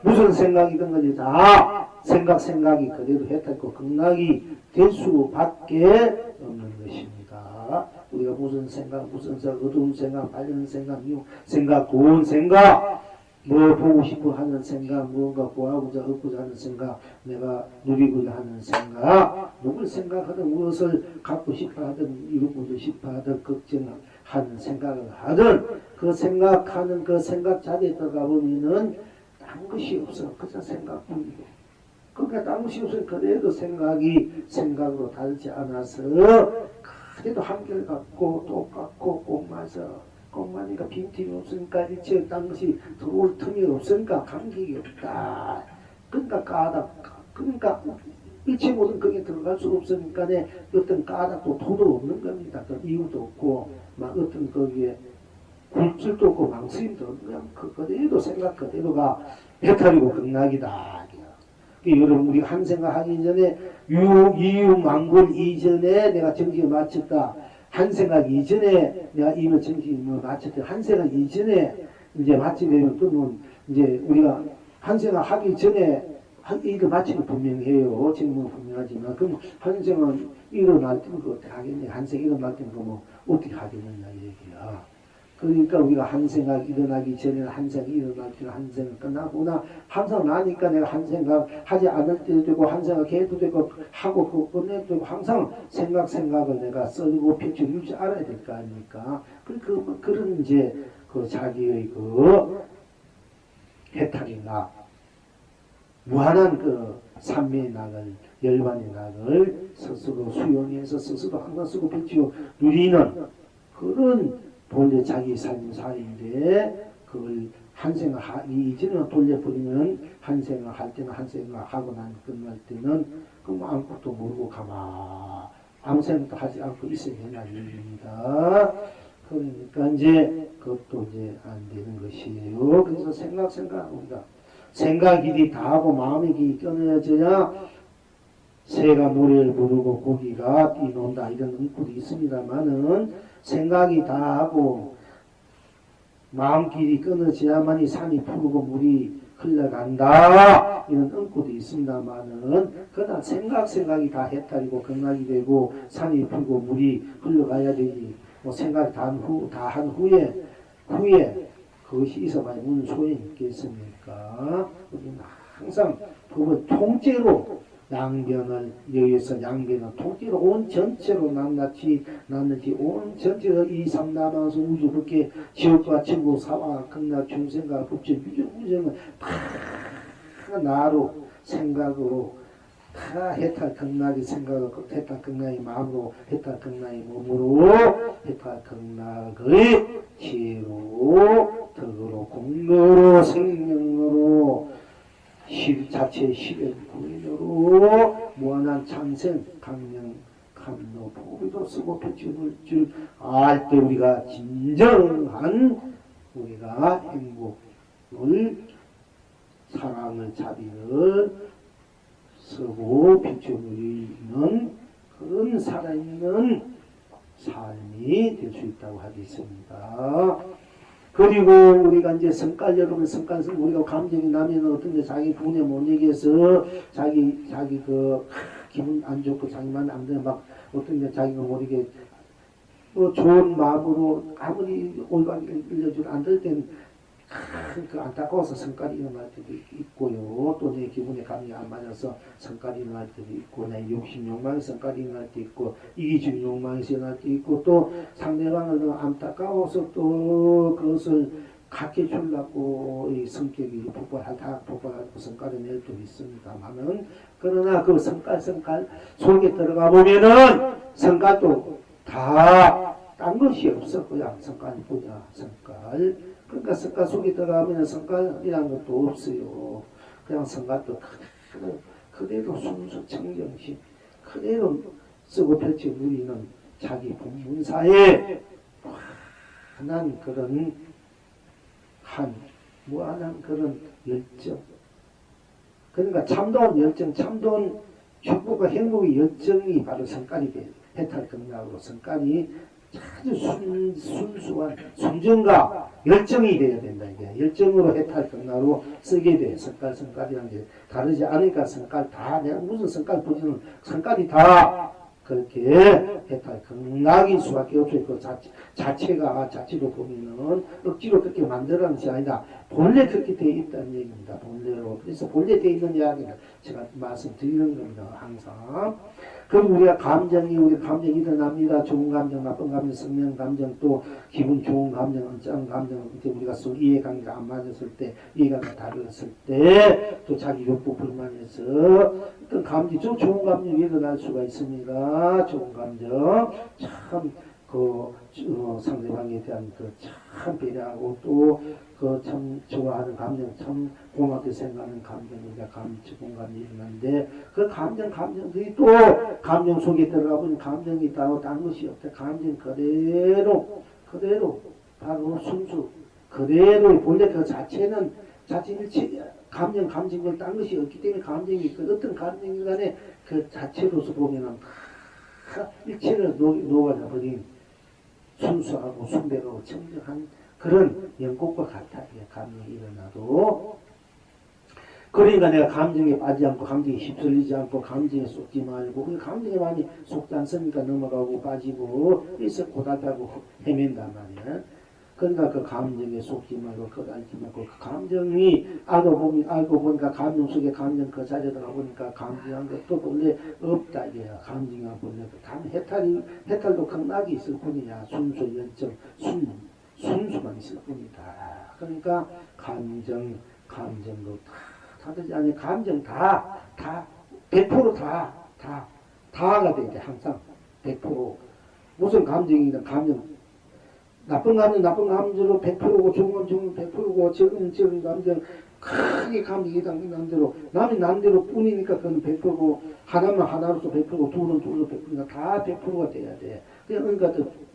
무슨 생각이든 간에 다 생각이 그대로 해탈고 극락이 될 수밖에 없는 것입니다. 우리가 무슨 생각, 어두운 생각, 밝은 생각, 미운 생각, 고운 생각, 뭐 보고 싶어 하는 생각, 무언가 구하고자 얻고자 하는 생각, 내가 누리고자 하는 생각, 누굴 생각하든 무엇을 갖고 싶어 하든 이루고자 싶어 하든 걱정하는 생각을 하든 그 생각하는 그 생각 자리에 들어가 보면은 딴 것이 없어. 그저 생각뿐이고. 그러니까 딴 것이 없으니 그래도 생각이 생각으로 다르지 않아서 그래도 한결같고 똑같고 꼭 맞아. 꽁마니까 빈틈이 없으니까 일체 딴 것이 들어올 틈이 없으니까 감격이 없다. 그러니까 일체 모든 거기에 들어갈 수 없으니까 어떤 까닭도 도도 없는 겁니다. 그 이유도 없고 막 어떤 거기에 굴줄도 없고 망설임도 없는 거야. 그대로 생각 그대로가 해탈이고 극락이다. 여러분 우리 한 생각하기 전에 이유망굴 이전에 내가 정신을 마쳤다. 한 생각 이전에 내가 이미 정신을 마쳤다. 한 생각 이전에 이제 마치게 되면 그러면 이제 우리가 한 생각 하기 전에 일을 마치고 분명해요. 지금은 분명하지만 그럼 한 생각 일어날 때는 그 어떻게 하겠냐. 한 생각 일어날 때는 뭐 어떻게 하겠느냐 이 얘기야. 그러니까 우리가 한 생각 일어나기 전에는 한 생각 일어날 때는 한 생각 끝나구나. 항상 나니까 내가 한 생각 하지 않을 때도 되고 한 생각 해도 되고 하고 그거 끝내도 되고 항상 생각을 내가 써주고 펼쳐줄 줄 알아야 될 거 아닙니까? 그런 이제 그 자기의 그 해탈의 무한한 그 삼매의 낙을 열반의 낙을 스스로 수용해서 스스로 항상 쓰고 펼치고 누리는 그런 본래 자기 삶사인데 그걸 한 생각 이전에 돌려버리면 한 생각 할 때는 한 생각 하고 난 끝날 때는 그럼 아무것도 모르고 아무 생각도 하지 않고 있어야 된다는 얘기입니다. 그러니까 이제 그것도 이제 안 되는 것이에요. 그래서 생각합니다. 생각이 다 하고 마음이 끊어져야 새가 노래를 부르고 고기가 뛰논다 이런 은구도 있습니다만은 생각이 다 하고 마음길이 끊어져야만이 산이 푸르고 물이 흘러간다 이런 은구도 있습니다만은 그러나 생각이 다 해탈이고 극락이 되고 산이 풀고 물이 흘러가야 되지 뭐 생각이 다 한 후에 그것이 있어봐야 무슨 소용이 있겠습니까? 우리는 항상 법은 통째로 양변을 여기서 양변을 통째로 온 전체로 낱낱이 온 전체로 이 삼남하수 우주 밖에 지옥과 천국 사와 극락 중생과 법체 유정을 다 나로 생각으로 다 해탈 극락의 생각으로 해탈 극락의 마음으로 해탈 극락의 몸으로 해탈 극락의 지혜로 덕으로 공로로 생명으로 자체의 실현 구인으로 무한한 참생 강명 감로 보기도 쓰고 펼쳐볼 줄 알 때 우리가 진정한 우리가 행복을 사랑을 자비를 쓰고 펼쳐보이는 그런 살아있는 삶이 될 수 있다고 하겠습니다. 그리고 우리가 이제 성깔, 여러분 성깔, 우리가 감정이 나면 어떤 데 자기 분에 못 이겨서 자기 그 기분 안 좋고 자기만 안 되면 막 어떤 데 자기가 못 이게 뭐 좋은 마음으로 아무리 올바르게 일러주도 안 될 때는 그 안타까워서 성깔이 일어날 때도 있고요. 또 내 기분에 감이 안 맞아서 성깔이 일어날 때도 있고, 내 욕심 욕망이 성깔이 일어날 때도 있고, 이기주의 욕망이 일어날 때도 있고, 또 상대방을 너무 안타까워서 또 그것을 갖게 주려고 이 성격이 폭발하고 성깔을 낼 때도 있습니다만은, 그러나 그 성깔 속에 들어가 보면은 성깔도 다 딴 것이 없어. 그냥 성깔뿐이야. 성깔. 그러니까 성깔 속에 들어가면 성깔이라는 것도 없어요. 그냥 성깔도 그대로 순수 청정심 그대로 쓰고 펼쳐 누리는 자기 본문사에 무한한 그런 무한한 그런 열정. 그러니까 참다운 열정, 참다운 축복과 행복의 열정이 바로 성깔이 돼요. 해탈경락으로 성깔이 아주 순수한 순정과 열정이 되어야 된다. 이게 열정으로 해탈경락으로 쓰게 돼. 성깔이라는 게 다르지 않으니까 성깔 다 내가 무슨 성깔 보지는 성깔이 다 그렇게 해탈경락일 수밖에 없어요. 그 자체로 보면은 억지로 그렇게 만들어가는 것이 아니다. 본래 그렇게 되어 있다는 얘기입니다. 본래로. 그래서 본래 되어 있는 이야기를 제가 말씀드리는 겁니다. 항상. 그럼 우리 감정이 일어납니다. 좋은 감정, 나쁜 감정, 성령 감정, 또 기분 좋은 감정, 짠 감정, 이제 우리가 이해관계가 안 맞았을 때, 이해관계가 다르었을 때, 또 자기 욕구 불만해서 어떤 감정, 좋은 감정이 일어날 수가 있습니다. 좋은 감정, 참, 상대방에 대한 참 배려하고 또 참 좋아하는 감정, 참 고맙게 생각하는 감정이니까 좋은 감정이 일어나는데 그 감정들이 또 감정 속에 들어가 보면 감정이 있다고 딴 것이 없다. 감정 그대로 바로 순수 그대로 본래 그 자체는 자체일체 감정을 딴 것이 없기 때문에 감정이 있고 어떤 감정이 간에 그 자체로서 보면은 일체를 녹아내버린 순수하고 순배로 청정한 그런 연꽃과 같아. 감정이 일어나도. 그러니까 내가 감정에 빠지지 않고 감정에 휩쓸리지 않고 감정에 쏟지 말고 그 감정에 많이 속지 않습니까? 넘어가고 빠지고 그래서 고달파고 헤맨단 말이야. 그러니까 그 감정에 속지 말고 거달지 말고 그 감정이 알고 보니까 감정 속에 감정 그 자리에 들어가 보니까 감정한 것도 본래 없다 이게야. 감정한 본래 단 해탈도 극락이 있을 뿐이야. 순수 열정 순수만 있을 뿐이다. 그러니까 감정도 다르지 않니 감정 다 100% 다가 돼. 항상 100% 무슨 감정이든 감정 나쁜 감정으로 100%고 좋은 감정은 100%고 적은 감정 크게 감정이 당기는 대로 남이 난 대로 뿐이니까 그건 100%고 하나만 하나로서 100%고 둘은 둘로 100%니까 다 100%가 돼야 돼. 그러니까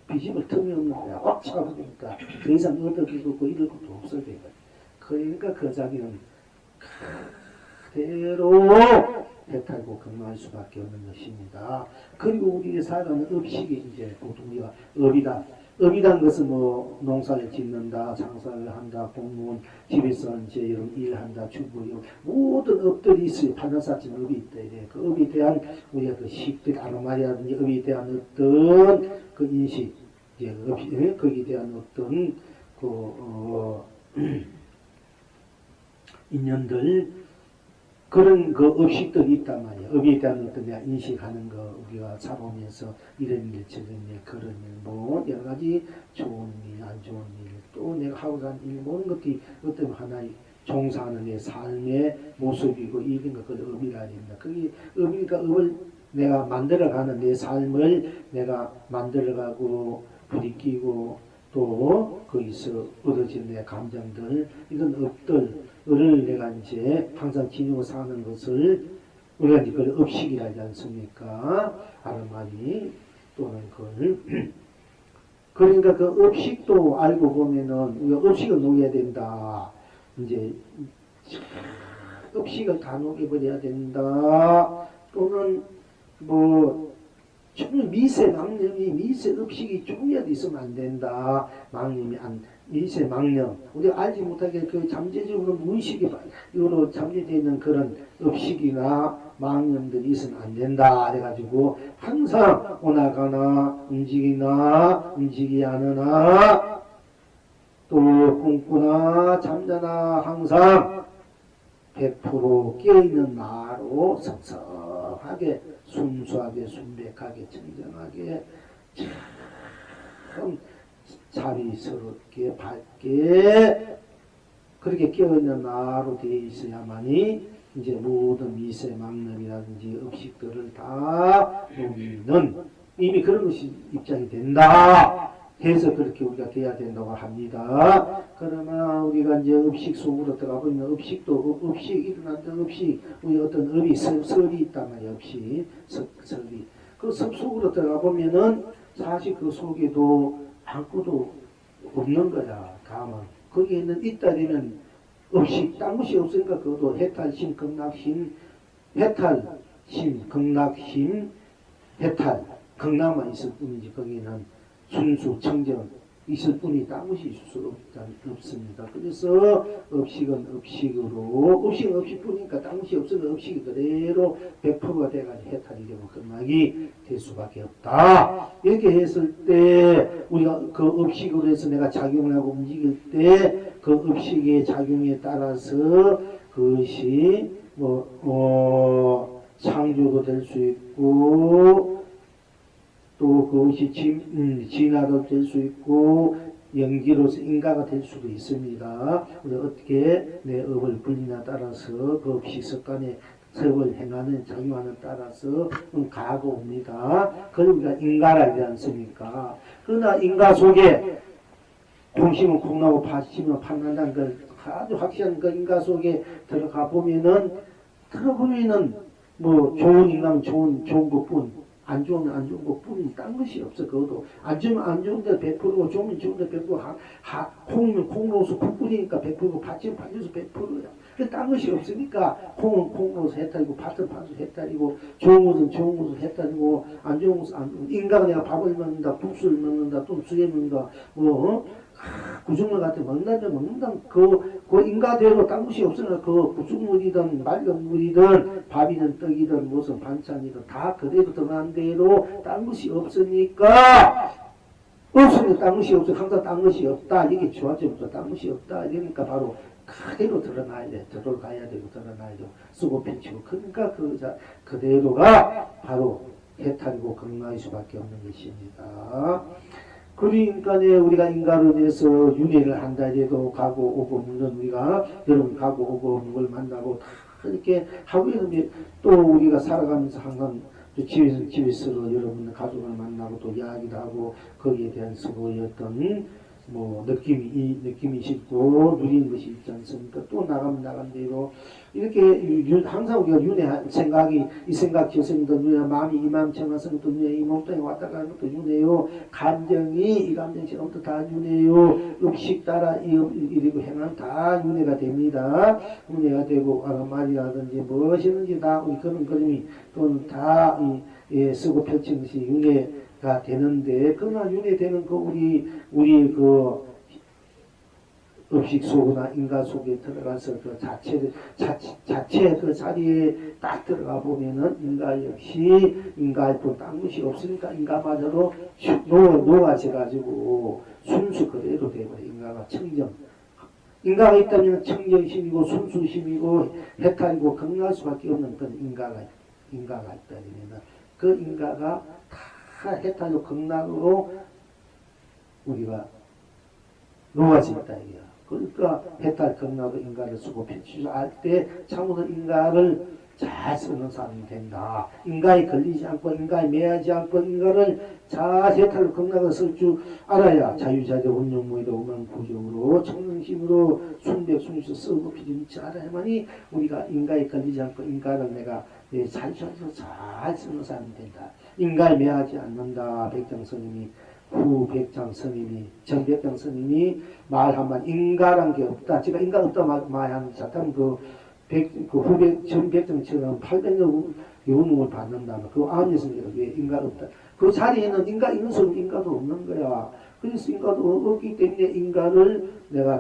비집을 틈이 없는 거야. 꽉 차버리니까 그 이상 얻을 것도 없고 잃을 것도 없어야 돼. 그러니까 그 자기는 그대로 해탈고 극락할 수밖에 없는 것입니다. 그리고 우리의 살아가는 업식이 이제 보통 우리가 업이란 것은 뭐 농사를 짓는다, 장사를 한다, 공무원, 집에서 이제 이런 일한다, 주부 이런 모든 업들이 있어요. 판사같이 업이 있다. 그 업에 대한 우리가 그 식들 아로마리라든지 업에 대한 어떤 그 인식, 이제 거기에 대한 어떤 인연들 그런 그 업식들이 있단 말이야. 업에 대한 어떤 내가 인식하는 거 우리가 살아오면서 이런 일 저런 일 그런 일 뭐 여러 가지 좋은 일 안 좋은 일 또 내가 하고 간 일 모든 것들이 어떤 하나의 종사하는 내 삶의 모습이고 이런 것 그걸 업이라 합니다. 그게 업이니까 업을 내가 만들어가는 내 삶을 내가 만들어가고 부딪히고 또 거기서 얻어진 내 감정들 이런 업들을 내가 이제 항상 지니고 사는 것을 우리가 이제 그걸 업식이라 하지 않습니까? 아르마니 또는 그걸 그러니까 그 업식도 알고 보면은 우리가 업식을 녹여야 된다. 이제 업식을 다 녹여버려야 된다. 또는 뭐 미세 망념이 미세 업식이 조금이라도 있으면 안 된다. 망념이 미세 망념 우리가 알지 못하게 그 잠재적으로 무의식이 이거로 잠재되어 있는 그런 업식이나 망념들이 있으면 안 된다. 그래가지고 항상 오나가나 움직이나 움직이지 않으나 또 꿈꾸나 잠자나 항상 100% 깨어있는 나로 성성하게 순수하게 순백하게 청정하게 참 자비스럽게 밝게 그렇게 깨어있는 나로 되어 있어야만이 이제 모든 미세망념이라든지 업식들을 다 우리는 이미 그런 것이 입장이 된다 해서 그렇게 우리가 돼야 된다고 합니다. 그러나 우리가 이제 업식 속으로 들어가고 있는 업식도 업식 일어났던 업식 우리 어떤 업이 설이 있단 말이야. 업식 설이 그 섭 속으로 들어가 보면은 사실 그 속에도 아무것도 없는 거야. 다만 거기에는 있다 되면 업식 딴 것이 없으니까 그것도 해탈심 극락심 해탈심 극락심 해탈 극락만 있을 뿐이지 거기는 순수 청정 있을 뿐이 딴 것이 있을 수 없습니다. 그래서 업식은 업식으로 업식은 업식뿐이니까 딴 것이 없으면 업식이 그대로 100%가 돼가지고 해탈이 되고 극락이 될 수밖에 없다. 이렇게 했을 때 우리가 그 업식으로 해서 내가 작용을 하고 움직일 때 그 업식의 작용에 따라서 그것이 창조도 될 수 있고 또 그것이 진화도 될 수 있고 연기로서 인가가 될 수도 있습니다. 우리가 어떻게 내 업을 불리나 따라서 그 업식 습관에 섭을 행하는 작용하는 따라서 가고 옵니다. 그걸 우리가 인가라 하지 않습니까? 그러나 인가 속에 콩심은 콩나고 팥심은 팥난다는 그 아주 확실한 그 인가 속에 들어가 보면은 뭐 좋은 인간은 좋은 것뿐 안 좋으면 안 좋은 것뿐 딴 것이 없어. 그것도 안 좋으면 안 좋은데 100%고 좋으면 좋은데 100% 콩이면 콩으로서 콩뿌리니까 100%고 팥이면 팥으로서 100%야. 딴 것이 없으니까 콩은 콩으로서 해탈이고 팥은 팥으로서 해탈이고 좋은 것은 좋은 것으로 해탈이고 안 좋은 것은 안 좋은 인간은 내가 밥을 먹는다 국수를 먹는다 또 수에 먹는다 구중물 같은 먹는다 그 인가대로 딴 것이 없으나 그 구중물이든 맑은 물이든 밥이든 떡이든 무슨 반찬이든 다 그대로 드러난 대로 딴 것이 없으니까 딴 것이 없어 항상 딴 것이 없다 이게 좋아지면서 딴 것이 없다 이러니까 바로 그대로 드러나야 돼. 들어가야 되고 드러나야 되고 쓰고 펼치고 그러니까 그대로가 바로 해탈이고 건강할 수밖에 없는 것입니다. 그러니까 우리가 인간으로 해서 윤회를 한다 해도 가고 오고 물론 우리가 여러분 가고 오고 누굴 만나고 다 이렇게 하고 있는데 또 우리가 살아가면서 항상 집에서 여러분 가족을 만나고 또 이야기도 하고 거기에 대한 서로의 어떤 느낌이 있고 누리는 것이 있지 않습니까? 또 나가면 나간 대로 이렇게 항상 우리가 윤회 생각이 이 생각 저생도 윤회 마음이 이 마음 정화성도 윤회 이 몸뚱이 왔다 가는 것도 윤회요 감정이 이 감정 실험도 다 윤회요 음식 따라 이리고 행한 다 윤회가 됩니다. 윤회가 되고 말이라든지 무엇이든지 다 우리 그런 그림이 또는 다 쓰고 펼친 것이 윤회가 되는데 그러나 윤회되는 그 우리 그 음식 속이나 인간 속에 들어가서 그 자체 그 자리에 딱 들어가 보면은 인가 역시 인가할 뿐 딴 것이 없으니까 인가마저도 녹아져가지고 순수 그대로 되버려. 인가가 청정. 인가가 있다면 청정심이고 순수심이고 해탈이고 건강할 수밖에 없는 그런 인가가 있다면 그 인가가 다 해탈로 극락으로 우리가 녹아진다 이거야. 그러니까 해탈 극락의 인가를 쓰고 펼치줄 알때 참으로 인가를 잘 쓰는 사람이 된다. 인가에 걸리지 않고 인가에 매하지 않고 인가를 잘 해탈로 극락을 쓸 줄 알아야 자유자재 운용무의도 오만구적으로 청정심으로 순백순수 쓰고 피리미치 알아야만이 우리가 인가에 걸리지 않고 인가를 내가 잘 쓰는 사람이 된다. 인가에 매하지 않는다. 백장스님이 후백장 스님이 정백장 스님이 말 한번 인가란 게 없다. 제가 인가 없다 말하는 사람 그 그 후백 전백정처럼 800년 요목을 받는다. 그 안에서 왜 인간 없다. 그 자리에는 인간 있는 소리 인간도 없는 거야. 그래서 인간도 없기 때문에 인간을 내가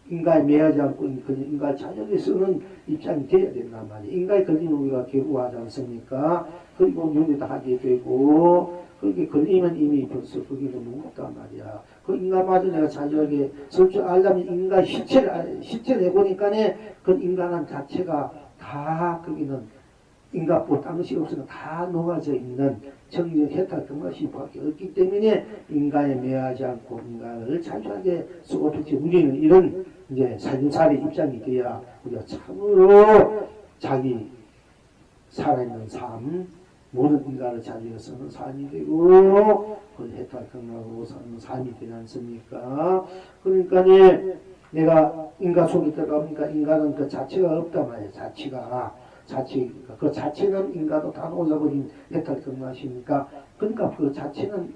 인간에 매하지 않고 인간을 자녀에 쓰는 입장이 돼야 된단 말이야. 인간에 걸리면 우리가 개구하지 않습니까? 그리고 윤회도 하게 되고 그렇게 걸리면 이미 벌써 거기는 무겁단 말이야. 그 인간마저 내가 자주하게 설 줄 알려면 인간 시체를 해보니까 그 인간한 자체가 다 거기는 인간보 땅시 없으면 다 녹아져 있는 정령 해탈 그런 것이 밖에 없기 때문에 인간에 매하지 않고 인간을 자주하게 쓰고 필지 우리는 이런 이제 살림살이 입장이 돼야 우리가 참으로 자기 살아있는 삶 모든 인간을 자기가 쓰는 삶이 되고 그 해탈 경하고 사는 삶이 되지 않습니까? 그러니까 내가 인간 속에 들어가니까 인간은 그 자체가 없단 말이에요. 그 자체는 인간도 다 놓아버린 해탈 경하시니까 그러니까 그 자체는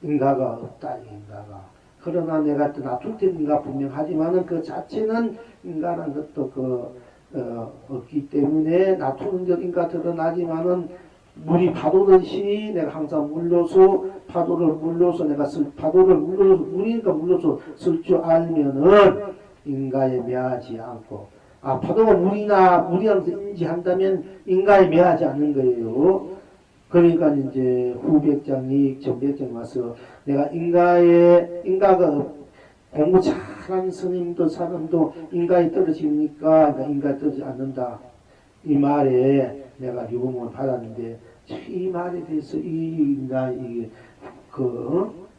인가가 없다. 인가가. 그러나 내가 또 놔둘 때 인가 분명하지만은 그 자체는 인간은 것도 없기 때문에 놔두는 적 인가 드러나지만은 물이 파도듯이 내가 항상 파도를 물러서 물이니까 물러서 쓸 줄 알면은 인가에 매하지 않고 파도가 물이라면서 인지한다면 인가에 매하지 않는 거예요. 그러니까 이제 후백장이 전백장이 와서 내가 인가가 공부 잘하는 스님도 사람도 인가에 떨어집니까? 그러니까 인가에 떨어지지 않는다. 이 말에 내가 유봉을 받았는데 이 말에 대해서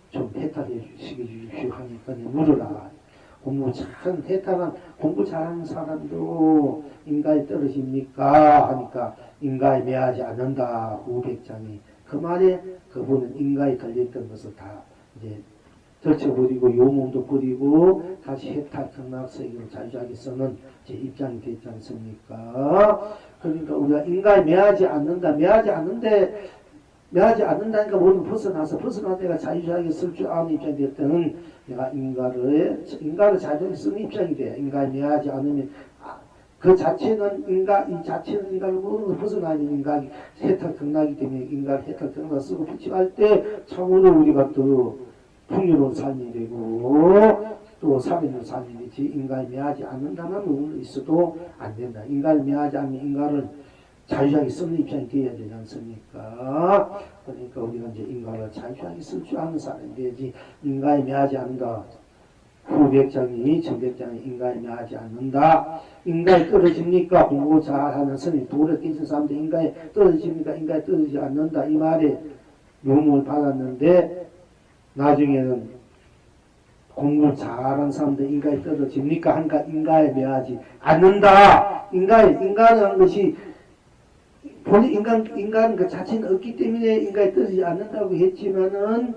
좀 해탈해 주십시오 하니까 물으라. 공부 잘하는 사람도 인가에 떨어집니까? 하니까 인가에 매하지 않는다. 후백장이 그 말에 그분은 인가에 걸렸던 것을 다 이제 덜쳐버리고 요몽도 버리고 다시 해탈 경락서기로 자주하게 쓰는 제 입장이 됐지 않습니까? 그러니까 우리가 인가에 매하지 않는다니까 모든 벗어나서 내가 자유자하게 쓸 줄 아는 입장이 됐다는 내가 인가를 자유자하게 쓰는 입장이 돼. 인가에 매하지 않으면 그 자체는 인간을 모든 걸 벗어나는 인간이 해탈 경락이기 때문에 인간을 해탈 경락 쓰고 비치할 때 참으로 우리가 또 풍요로운 삶이 되고 또 살아있는 삶이 되지 인간에 매하지 않는다는 의문이 있어도 안 된다. 인간을 매하지 않으면 인간을 자유하게 쓰는 입장이 되어야 되지 않습니까? 그러니까 우리가 이제 인간을 자유하게 쓸 줄 아는 사람이 되지 인간에 매하지 않는다. 후백장이 전백장이 인간에 매하지 않는다. 인간에 떨어집니까? 공부 잘하는 스님 도를 깨진 사람들 인간에 떨어집니까? 인간에 떨어지지 않는다. 이 말에 요목을 받았는데 나중에는 공부 잘하는 사람들 인가에 떨어집니까? 하니까 인가에 매하지 않는다. 인간이라는 것이 본인 인간 그 자체는 없기 때문에 인가에 떨어지지 않는다고 했지만은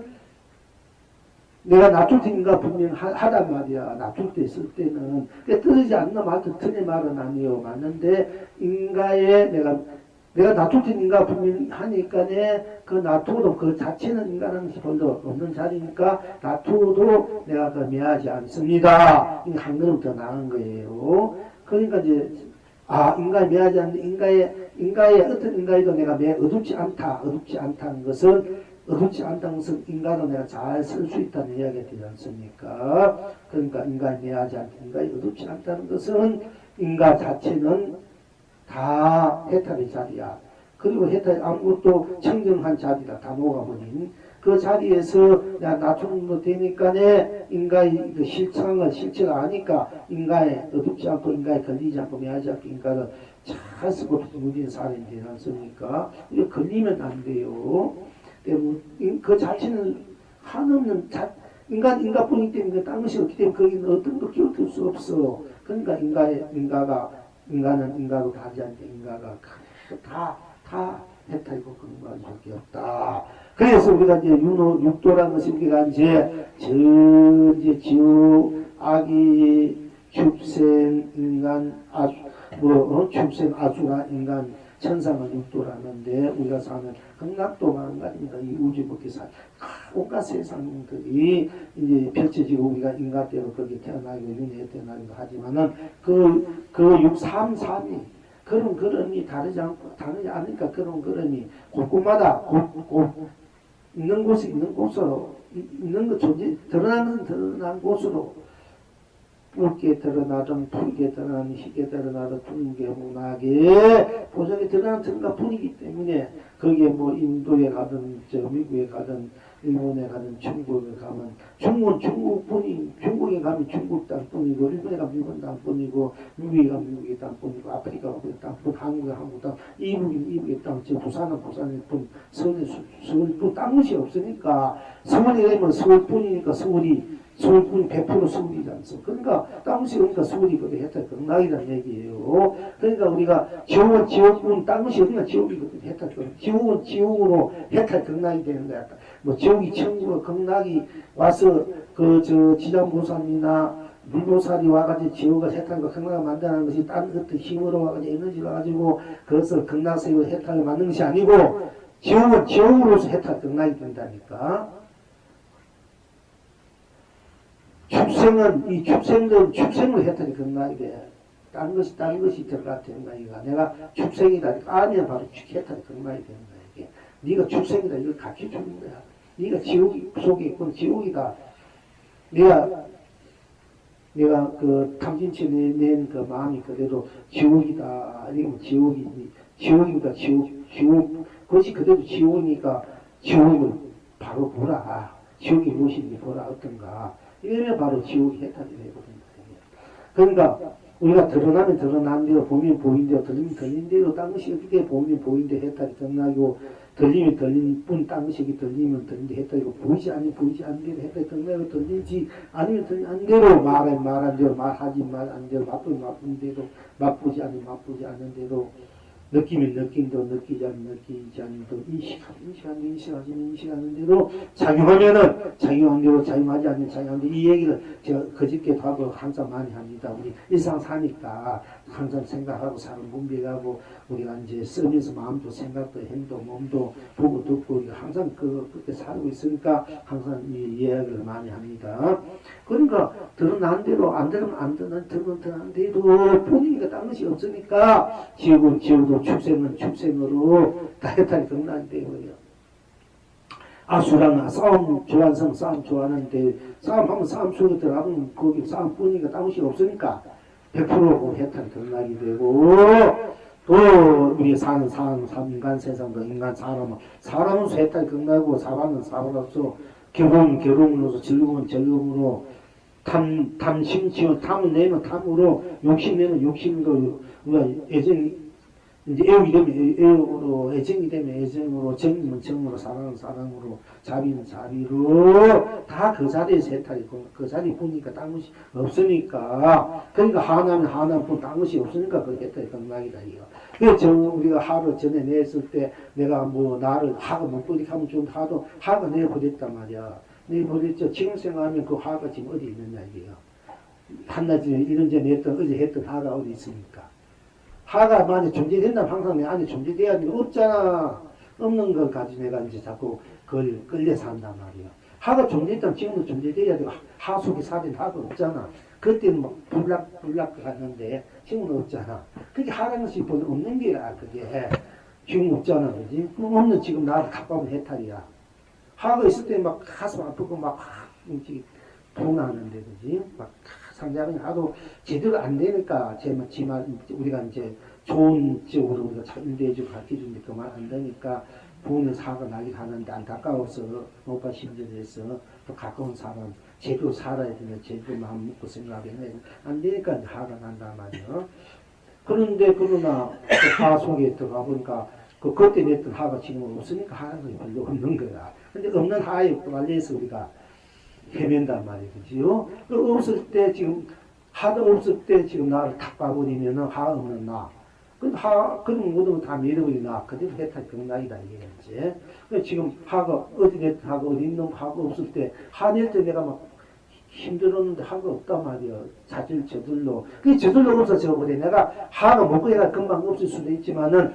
내가 놔둘 때 인가 분명하단 말이야. 놔둘 때 쓸 때는 떨어지지 않는 말도 틀린 말은 아니요. 맞는데 인가에 내가 놔둘 때 인가 분명하니까 그 놔둬도 그 자체는 인간은 별로 없는 자리니까 놔둬도 내가 그 매하지 않습니다. 한 걸음 더 나은 거예요. 그러니까 이제 인가에 매하지 않는데 인가에 어떤 인가에도 내가 어둡지 않다는 것은 인간은 내가 잘 쓸 수 있다는 이야기가 되지 않습니까? 그러니까 인간에 매하지 않다, 인가에 어둡지 않다는 것은 인간 자체는 다 해탈의 자리야. 그리고 해탈 아무것도 청정한 자리다. 다 녹아버린 그 자리에서 내가 낮춤도 되니까 인간의 그 실체가 아니까 인간에 어둡지 않고 인간에 걸리지 않고 매하지 않고 인간을 잘 쓰고 무진 사람이 되지 않습니까? 이거 걸리면 안 돼요. 그 자체는 한없는 인간뿐이기 때문에 딴 것이 없기 때문에 거기는 어떤 거 끼어들 수 없어. 그러니까 인간은 인가로 가지 않게 인가가 다 해탈이고 그런 것밖에 없다. 그래서 우리가 이제 육도라는 것이 우리가 이제 지우 아기 축생 인간 축생 아수라 인간 천상은 육도라는데 우리가 사는 극락도 마찬가지입니다. 이 우주 밖에 온갖 세상들이 이제 펼쳐지고 우리가 인간대로 거기 태어나고 윤회에 태어나기도 하지만은 그 633이 그런 걸음이 다르지 않으니까 그런 걸음이 곳곳마다 있는 곳이 있는 곳으로 있는 것 존재 드러나는 것은 드러난 곳으로 붉게 드러나든 붉게 드러나든 희게 드러나든 둥게 hun하게 보석에 드러나는 분이기 때문에 거기에 뭐 인도에 가든 저 미국에 가든 일본에 가든 중국에 가면 중국은 중국뿐이 중국에 가면 중국 땅뿐이고 일본에 가면 일본 땅뿐이고 미국에 가면 미국의 땅뿐이고 아프리카 가면 땅뿐 한국에 한국 땅 이북이 이북의 땅 저 부산은 부산의 뿐 서울뿐 땅이 없으니까 서울이 되면 서울뿐이니까 서울뿐이 100% 서울이지 않습니까? 그러니까 땅이 없으니까 서울이 그게 혜택 극락이라는 얘기예요. 그러니까 우리가 지옥은 땅이 없으니까 지옥이거든 혜택 극락. 지옥은 지옥으로 혜택 극락이 되는 거야. 뭐 지옥이 천국으로 극락이 와서 그 저 지장보살이나 물보살이 와가지고 지옥을 혜택과 극락을 만드는 것이 다른 어떤 힘으로 와가지고 에너지를 가지고 그것을 극락세로 혜택을 만드는 것이 아니고 지옥은 지옥으로서 혜택 극락이 된다니까. 이 축생을 혜택이 극락이 돼. 다른 것이 들어가 되는 거야. 이거. 내가 축생이다. 아니야, 바로 혜택이 극락이 되는 거야. 이게. 네가 축생이다. 이걸 가르쳐 주는 거야. 네가 지옥 속에 있군. 지옥이다. 내가 그 탐진치 낸 그 마음이 그대로 지옥이다. 이러면 지옥입니다. 지옥. 그것이 그대로 지옥이니까 지옥을 바로 보라. 지옥이 무엇인지 보라. 어떤가. 이러면 바로 지옥이 혜택이 되거든요. 그러니까 우리가 드러나면 드러난 대로 보면 보인 대로 들리면 들린 대로 딴 것이 어떻게 보면 보인 대로 혜택이 드러나고 들리면 들린 뿐 딴 것이 들리면 들린 대로 혜택이고 보이지 않는 대로 혜택이 드러나고 들리지 아니면 들리지 않는 대로 말한 대로 말하지 말안 대로 맛보는 대로 맛보지 않는 대로 느끼면 느낀 대로 느끼지 않는 대로 인식하는 대로 작용한 대로 작용하지 않는 작용하는 대로 이 얘기를 제가 그저께도 하고 항상 많이 합니다. 우리 일상 사니까 항상 생각하고 사람 분별하고 우리가 이제 쓰면서 마음도 생각도 행동 몸도 보고 듣고 우리가 항상 그렇게 살고 있으니까 항상 이 이야기를 많이 합니다. 그러니까 드러난 대로 안 들으면 안 드러난 대로 본인이가 딴 것이 없으니까 지옥도 축생으로 다 혜택이 드러난대요. 아수라나 싸움 좋아하는 사람 싸움 좋아하는데 싸움하면 싸움 속에 들어가면 거기 싸움뿐이니까 딴 것이 없으니까 100% 혜택이 드러나게 되고 또 우리 사는 인간 세상도 인간 사람은 혜택이 드러나고 사람은 사람으로서 결혼으로서 즐거움으로 탐심치원 탐을 내면 탐으로 욕심 내면 욕심으로 우리가 이제 애정이 되면 애정으로 정이면 정으로 사랑은 사랑으로 자비는 자비로 다 그 자리에서 혜택이고 그 자리 보니까 딴 것이 없으니까 그러니까 하나는 하나뿐 딴 것이 없으니까 그 혜택이 극락이다 이거. 그래서 우리가 하루 전에 냈을 때 내가 뭐 나를 하가 못 보니까 하면 좀 하가 내버렸단 말이야. 내버렸죠. 지금 생각하면 그 하가 지금 어디 있느냐 이게요. 한낮에 이런 전에 했던 어제 했던 하가 어디 있습니까? 하가 만약 존재된다면 항상 내 안에 존재돼야 하는데 없잖아. 없는 걸 가지고 내가 이제 자꾸 그걸 끌려 산단 말이야. 하가 존재했다면 지금도 존재돼야 되고 하 속에 사는 하가 없잖아. 그때는 막 불락 갔는데 지금은 없잖아. 그게 하라는 것이 없는 게라 그게. 지금 없잖아. 그지? 그럼 없는 지금 나를 갚아본 해탈이야. 하가 있을 때 막 가슴 아프고 막 분하는데 그지? 막 상대방이 하도 제대로 안 되니까 지만 우리가 이제 좋은 쪽으로 우리가 인도해주고 가르쳐주는데 그 말 안 되니까 부모님 사가 나긴 하는데 안타까워서 오빠 심정에서 또 가까운 사람 제대로 살아야 되면 제대로 마음 먹고 생각하면 안 되니까 하가 난단 말이야. 그런데 그러나 그 하 속에 들어가 보니까 그때 냈던 하가 지금 없으니까 하는 게 별로 없는 거야. 근데 없는 하에 관련해서 우리가 헤맨단 말이에요. 그지요? 없을 때 지금, 하도 없을 때 지금 나를 탁 봐버리면은 하 없는 나. 그럼 모든 거 다 밀어버린 나. 그대로 혜택 극락이다. 이게 지금 하가 어디 냈든 하가 어디 있는 하가 없을 때, 하 낼 때 내가 막 힘들었는데 하가 없단 말이야. 저들로. 그게 저들로 없어져 버려. 내가 하가 먹고 얘가 금방 없을 수도 있지만은,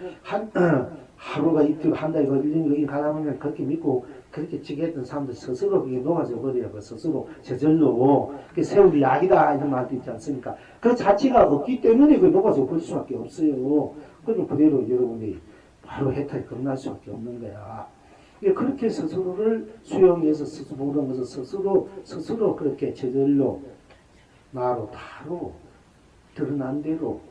하루가 이틀, 한 달이 걸리는 거 가다 보면 그렇게 믿고 그렇게 지겠던 사람들 스스로 그게 녹아져 버려요. 그 스스로 저절로. 그 세월이 약이다 이런 말도 있지 않습니까? 그 자체가 없기 때문에 그 녹아져 버릴 수밖에 없어요. 그럼 그대로 여러분이 바로 해탈이 끝날 수밖에 없는 거야. 그렇게 스스로를 수용해서 스스로 모든 것을 스스로 그렇게 저절로 나로 다로 드러난 대로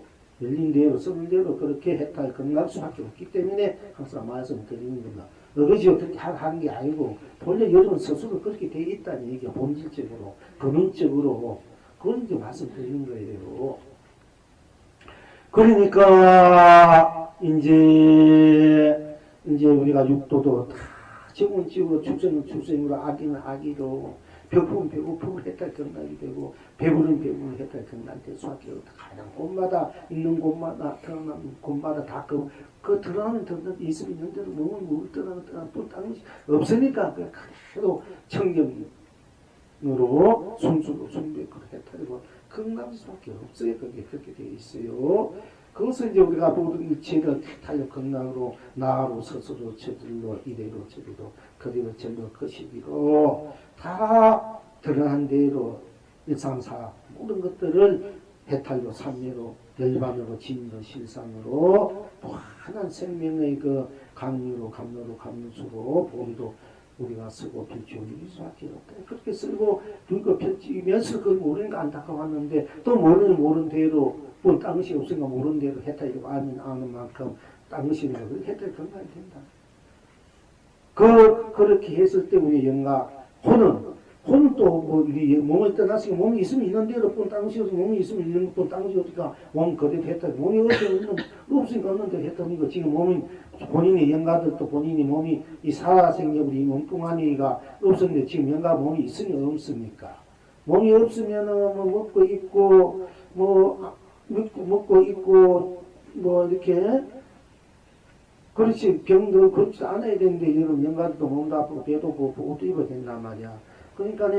열린 대로 쓰는 대로 그렇게 해탈 끝날 수밖에 없기 때문에 항상 말씀드리는 겁니다. 어거지가 그렇게 하는 게 아니고 본래 여러분 스스로 그렇게 돼 있다는 얘기가 본질적으로 근원적으로 그런 게 말씀드리는 거예요. 그러니까 이제 우리가 육도도 다 지금은 지고 축생은 축생으로 악인은 악이로 배고프면 배고픔을 해탈 경락이 되고 배부른 배부른 해탈 경락이 될 수밖에 없다. 가장 곳마다 있는 곳마다 드러나는 곳마다 다 그 드러나는 예수 있는 대로 몸을 먹을 떠나는 땅이 없으니까 그래도 청경으로 순수로 순백으로 해탈이고 건강할 수밖에 없어요. 그게 그렇게 되어 있어요. 그것을 이제 우리가 모든 일체를 탄력 건강으로 나로 스스로 저들로 이대로 저리로 그대로 절로 거시기로 다 드러난 대로 일상사 모든 것들을 해탈로 삼매로 열반으로 진로 실상으로 무한한 생명의 그 강류로 감로로 감수로 보리도 우리가 쓰고 펼쳐올릴 수밖에 없다. 그렇게 쓰고 그거 펼치면서 그걸 모르는 거 안타까웠는데 또 모르는 대로 뭐 딴 것이 없으니까 모르는 대로 해탈이고 아는 만큼 딴 것이니까 해탈이 건강이 된다. 그렇게 했을 때 우리 영가 혼은 또 뭐 몸을 떠났으니까 몸이 있으면 있는 대로 본 딴 것이 없으면 몸이 있으면 있는 딴 것이 없으니까 몸 그대로 해탈. 몸이 없으니까 없는 대로 해탈이고 지금 몸이 본인의 영가들도 본인이 몸이 이 살아생겨 우리 몸뚱아리가 없었는데 지금 영가 몸이 있으니 없습니까? 몸이 없으면은 뭐 먹고 있고 먹고 있고 뭐 이렇게 그렇지 병도 그렇지 않아야 되는데 여러분 영가들도 몸도 아프고 배도 고프고 옷도 입어야 된단 말이야. 그러니까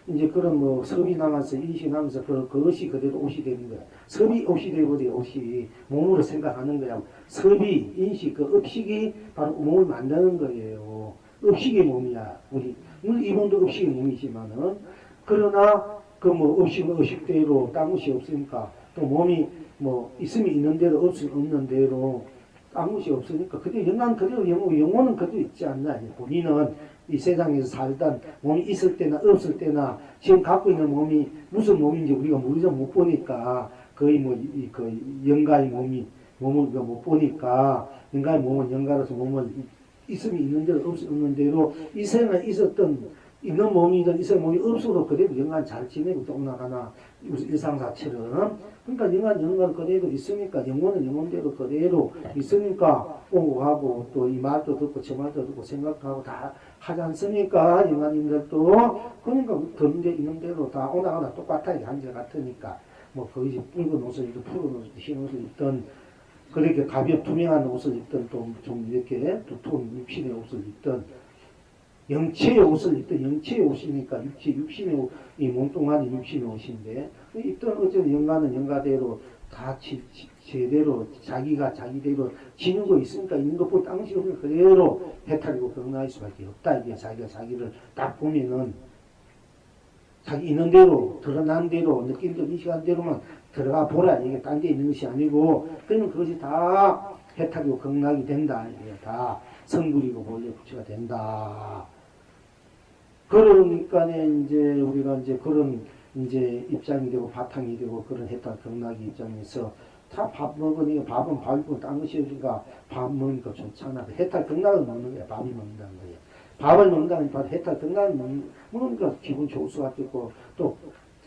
이제 그런 뭐 섭이 남아서 인식이 남아서 그것이 그대로 옷이 되는 거야. 섭이 옷이 되버려. 옷이 몸으로 생각하는 거야. 섭이 인식 그 업식이 바로 몸을 만드는 거예요. 업식의 몸이야. 우리 이 몸도 업식의 몸이지만은 그러나 그 뭐 업식은 업식대로 딴 것이 없으니까 또 몸이 뭐 있으면 있는 대로 없으면 없는 대로 딴 것이 없으니까 그대로 영광 그대로 영혼은 그대로 있지 않나. 본인은 이 세상에서 살던 몸이 있을 때나 없을 때나 지금 갖고 있는 몸이 무슨 몸인지 우리가 모르죠. 못 보니까 거의 그 영가의 몸을 우리가 못 보니까 영가의 몸은 영가로서 몸을 있으면 있는 대로 없으면 없는 대로 이 세상에 있었던 있는 몸이든 있을 몸이 없어도 그대로 영간 잘 지내고 또 나가나 일상사처럼 그러니까 영간 그대로 있으니까 영혼은 영혼대로 그대로 있으니까 오고 가고 또 이 말도 듣고 저 말도 듣고 생각도 하고 다 하지 않습니까? 영간인들도 그러니까 던데 있는 대로 다 오나가나 똑같아요. 한자 같으니까 뭐 거기서 붉은 옷을 입든 푸른 옷을 흰 옷을 입든 그렇게 가볍 투명한 옷을 입든 또 좀 이렇게 두터운 육신의 옷을 입든 영체의 옷을 입던 영체의 옷이니까 육신의 옷, 이 몸뚱아리 육신의 옷인데 입던 어쨌든 영가는 영가대로 다 제대로 자기가 자기대로 지니고 있으니까 있는 것보다 땅시 없으면 그대로 해탈이고 건강할 수밖에 없다. 이게 자기가 자기를 딱 보면은 자기 있는 대로 드러난 대로 느낀 대로 인식한 대로만 들어가 보라. 이게 딴 데 있는 것이 아니고 그러면 그것이 다 해탈이고 건강이 된다. 이게 다 성불이고 본래 부처가 된다. 그러니까 이제 우리가 이제 그런 이제 입장이 되고 바탕이 되고 그런 해탈 경락의 입장에서 다 밥 먹으니까 밥은 밥이고 딴 것이 없으니까 밥 먹으니까 좋잖아. 해탈 경락을 먹는 거야. 밥이 먹는다는 거야. 밥을 먹는다니까 해탈 경락을 먹으니까 기분 좋을 수밖에 없고 또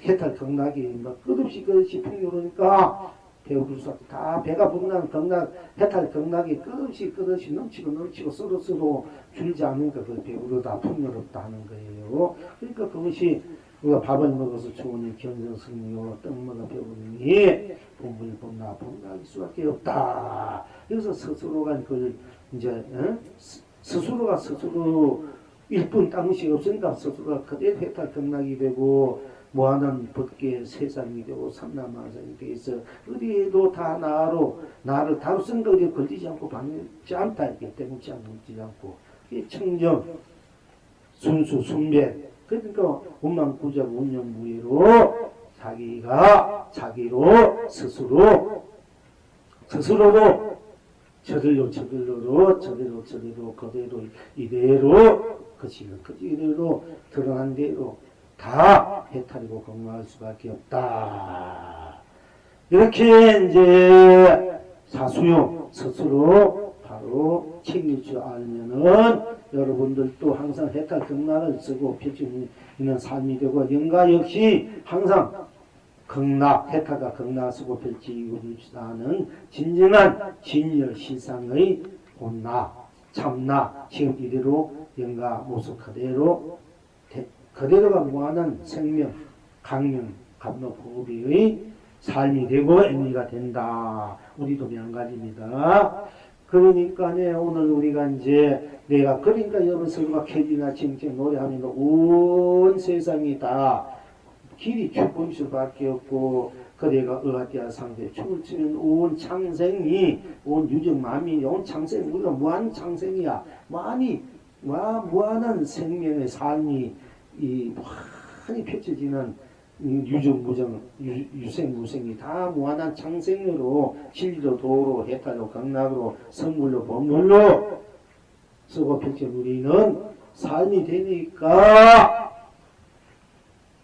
해탈 경락이 막 끝없이 풍요로우니까 배고플 수밖에 다 배가 부른다는 경락 해탈 경락이 끝없이 넘치고 썰어 줄지 않으니까 그 배부르다 풍요롭다 하는 거예요. 그러니까 그것이 우리가 밥을 먹어서 좋으니 견성승리요 떡 먹어 배부르니 본분이 본나할 수밖에 없다. 그래서 스스로가 그걸 이제 스스로가 스스로 일뿐 딴 것이 없으니까 스스로가 그대로 해탈 경락이 되고 무한한 법계 세상이 되고 삼라만상이 되어서 어디에도 다 나를 다루 생각에 걸리지 않고 반지 않다. 이렇게 때문지 않고 걸리지 않고 청정 순수 순배. 그러니까 원망구적 운영무예로 자기로 스스로로 저들로 그대로 이대로 그대로 드러난 대로 다 해탈이고 건강할 수밖에 없다. 이렇게 이제 사수용 스스로 바로 챙길 줄 알면은 여러분들도 항상 해탈 경락을 쓰고 펼치는 삶이 되고 영가 역시 항상 해탈과 경락을 쓰고 펼치고 있다는 진정한 진열 실상의 온나 참나 지금 이대로 영가 모습 그대로가 무한한 생명 강명 감로보비의 삶이 되고 의미가 된다. 우리도 마찬가지입니다. 그러니까 오늘 우리가 이제 그러니까 여러분 서로가 캐디나 칭칭 노래하면 온 세상이 다 길이 춤을 수밖에 없고 그대가 의학대학 상대 춤을 추면 온 창생이 온 유정만이 온 창생 우리가 무한 창생이야. 무한한 생명의 삶이 많이 펼쳐지는 유정무정 유생무생이 다 무한한 창생으로 진리로 도로 해탈로 강락으로 선물로 법물로 쓰고 펼쳐 누리는 삶이 되니까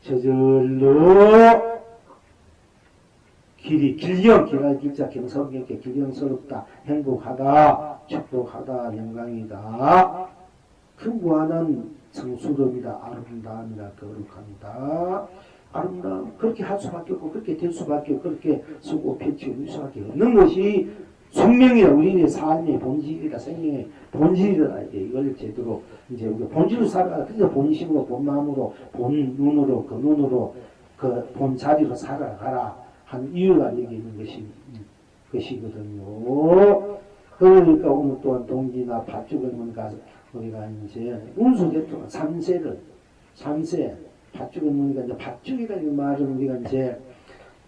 저절로 길할 길자 경성스럽게 길경스럽다 행복하다 축복하다 영광이다 그 무한한 성수름이다 아름다움이다 거룩합니다. 아름다움 그렇게 할 수밖에 없고 그렇게 될 수밖에 없고 그렇게 쓰고 펼칠 수밖에 없는 것이 숙명이다. 우리의 삶의 본질이다. 생명의 본질이다. 이걸 제대로 이제 우리가 본질로 살아가. 그래서 본심으로 본마음으로 본눈으로 그 눈으로 그 본자리로 살아가라 한 이유가 여기 있는 것이거든요. 그러니까 오늘 또한 동기나 밭주변 가서 우리가 이제 운수대통령 3세 밭죽은 이제 밭죽이라는 말은 우리가 이제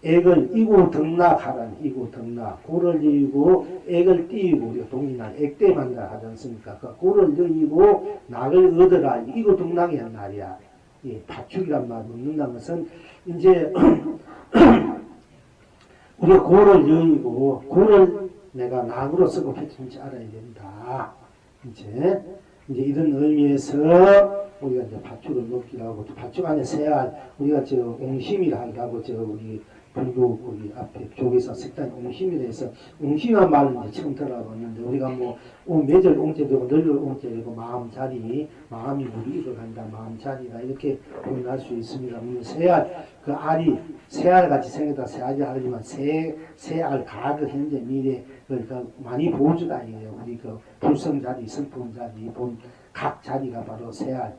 액을 이고 등락하라는 이고 등락 고를 이고 액을 띄고 우리가 동이나 액대만다 하지 않습니까? 그 고를 이고 낙을 얻어라 이고 등락이 한 말이야. 이 밭죽이란 말 묻는다는 것은 이제 우리가 고를 이고 고를 내가 낙으로 쓰고 펼치는지 알아야 된다. 이제 이런 의미에서 우리가 이제 밭죽을 넣기도 하고, 밭죽 안에 새알, 우리가 옹심이라 하기도 하고, 우리 불교 우리 앞에 교회에서 식당 옹심이라 해서, 옹심이란 말을 이제 처음 들어봤는데, 우리가 매절 옹제되고, 널려 옹제되고, 마음이 무리로 간다, 마음자리다, 이렇게 표현할 수 있습니다. 새알, 그 알이, 새알 같이 생겼다, 새알이 하지만, 새알, 가그, 현재, 미래, 그러니까 많이 보여주다, 이래요. 우리 불성자리, 성품자리, 각 자리가 바로 새알,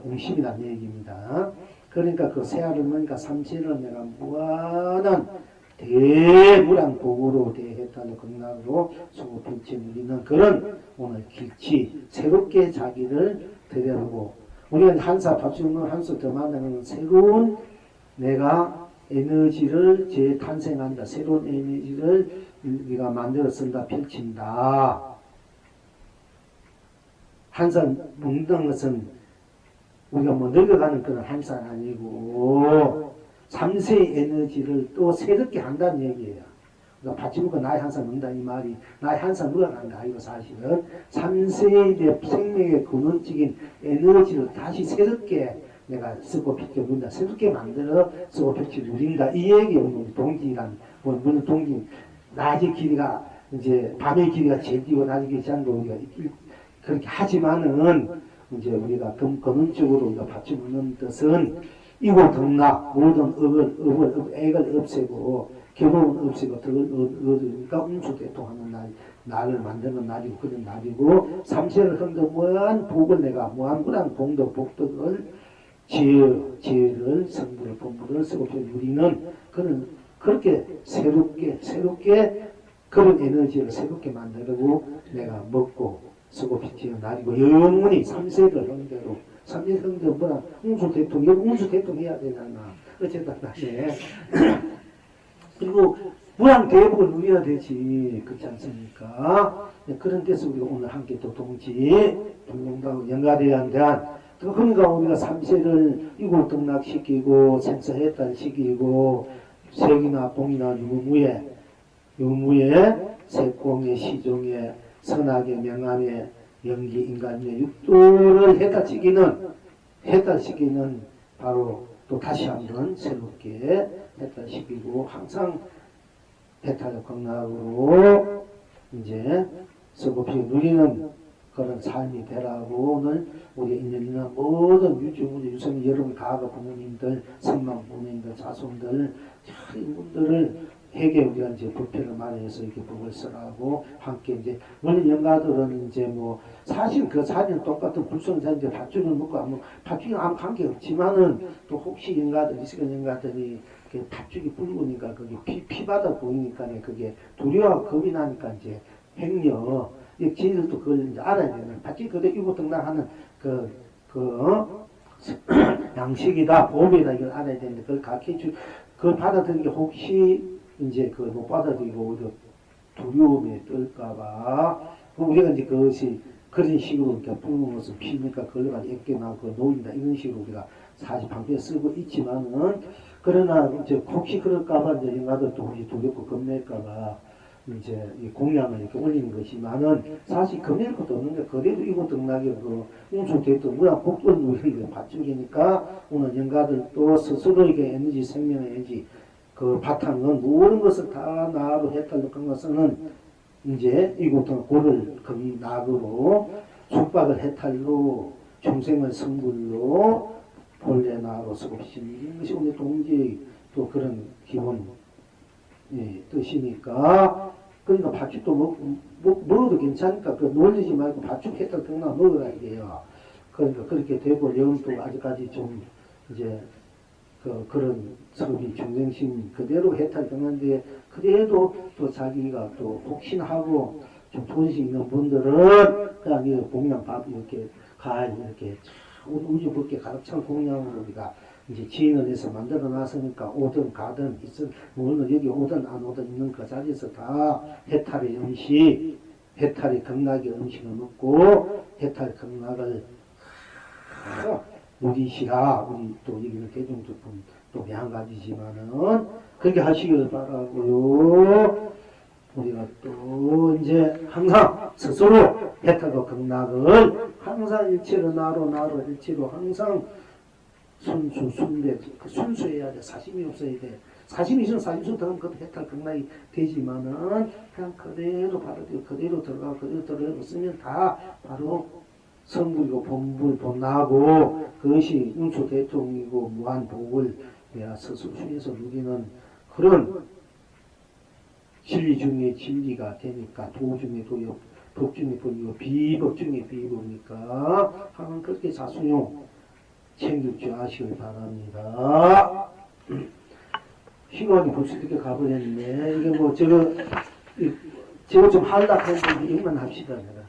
옹심이라는 얘기입니다. 그러니까 그 새알을 먹으니까 삼세를 내가 무한한 대무량복으로 대해탈로 극락으로 수고 펼쳐 누리는 그런 오늘 길치 새롭게 자기를 들여보고 우리가 한사 밥주는 한수 더 만나는 새로운 내가 에너지를 재탄생한다. 새로운 에너지를 우리가 만들어 쓴다. 펼친다. 한산 먹는 것은 우리가 늙어가는 그런 한산 아니고 3세의 에너지를 또 새롭게 한다는 얘기예요. 그러니까 받치 먹고 나이 한산 먹는다 이 말이 나이 한산 먹어간다 이거 사실은 3세의 생명의 근원적인 에너지를 다시 새롭게 내가 쓰고 펼쳐 누린다. 새롭게 만들어 쓰고 펼쳐 누린다. 이 얘기예요. 동기란 물론 동기 낮의 길이가 이제 밤의 길이가 제일 뛰고 낮의 길이 작은 거 우리가 그렇게 하지만은 이제 우리가 근원적으로 우리가 받쳐 먹는 뜻은 이고 등락 모든 액을 없애고 결혼은 없애고 덕을 얻으니까 운수대통하는 날을 만드는 날이고 그런 날이고 삼세를 흔들 무한 복을 내가 무한무한 공덕 복덕을 지혜를 성불을 본물을 쓰고 누리는 그런 그렇게 새롭게 그런 에너지를 새롭게 만들고 내가 먹고 쓰고 빚지는 날이고 영원히 3세를 형대로 3세 형대로 뭐라 운수 대통령 해야 되잖아. 어쨌든 네. 그리고 무한 대복을 누려야 되지 그렇지 않습니까? 네, 그런 데서 우리가 오늘 함께 또 동지 동동하고 영가대에 대한 그러니까 우리가 삼세를 이골등락시키고 생사해탈시키고 색이나 동이나 유무에 색공의 시종의 선악의 명암의 연기 인간의 육도를 해탈시키는 바로 또 다시 한번 새롭게 해탈시키고 항상 해탈의 극락으로 이제 서급히 누리는 그런 삶이 되라고 오늘 우리 인연이나 모든 유주문제 유선 여러분 가가 부모님들 선망 부모님들 자손들 이분들을 회개 우리가 이제 불편을 많이 해서 이렇게 복을 쓰라고 함께 이제 원래 영가들은 이제 뭐 사실 그 사진 똑같은 불성사 이제 밧줄을 묶고 아무 밧줄이 아무 관계 없지만은 또 혹시 영가들 이스간 영가들이 밧줄이 붉으니까 그게 피바다 보이니까 그게 두려워 겁이 나니까 이제 행여 이 지들도 그걸 이제 알아야 되는 밧줄이 그대 이고 등락하는 양식이다 보험이다 이걸 알아야 되는데 그걸 가르쳐주 그걸 받아들이는 게 혹시 이제 그걸 못 받아들이고 오히려 두려움에 떨까봐 우리가 이제 그것이 그런 식으로 이렇게 붉은 것을 피니까 그걸 가지고 애껴나고 놓인다 이런 식으로 우리가 사실 방패에 쓰고 있지만은 그러나 이제 혹시 그럴까봐 이제 영가들도 혹시 두렵고 겁낼까봐 이제 이 공양을 이렇게 올리는 것이만은 사실 겁낼 것도 없는데 그래도 이곳 등락이 그 운수됐던 무랑 복돈 누리는 밧줄이니까 오늘 영가들도 스스로에게 에너지 생명의 에너지 그 바탕은 모든 것을 다 나로 해탈력한 것은 이제 이곳은 고를 금낙으로 숙박을 해탈로 중생을 성불로 본래 나로 수급심 이것이 오늘 동지의 또 그런 기본 뜻이니까 그러니까 밧줄도 먹어도 괜찮으니까 그 놀리지 말고 밧줄 해탈 등락 먹으라 이게요. 그러니까 그렇게 되고 영도 아직까지 좀 이제 그런 서비 중생심 그대로 해탈되는데 그래도 또 자기가 또 혹신하고 좀 본식 있는 분들은 그냥 이 공양밥 이렇게 이렇게 우주 붉게 가득 찬 공양으로 우리가 이제 지인을 해서 만들어 놨으니까 오든 가든 있은 물론 여기 오든 안 오든 있는 그 자리에서 다 해탈의 음식 해탈의 극락의 음식을 먹고 해탈 극락을 누리시라. 우리 또 여기는 대중조품 또 매한가지지만은 그렇게 하시길 바라고요. 우리가 또 이제 항상 스스로 해탈과 극락을 항상 일체로 나로 일체로 항상 순대 순수해야 돼. 사심이 없어야 돼. 사심이 있으면 사심수 들어가면 그것도 해탈 극락이 되지만은 그냥 그대로 받아들여 그대로 들어가고 쓰면 다 바로 성불이고 본나고 그것이 운수 대통이고 무한 복을 내가 스스로 수에서 누리는 그런 진리 중에 진리가 되니까 도 중에 도요 법 중에 법이고 비법 중에 비법이니까 항상 그렇게 자수용 챙길 아시길 바랍니다. 희망이 벌써 이렇게 가버렸네. 이게 뭐 저거 좀 하려고 했는데 이만 합시다 내가.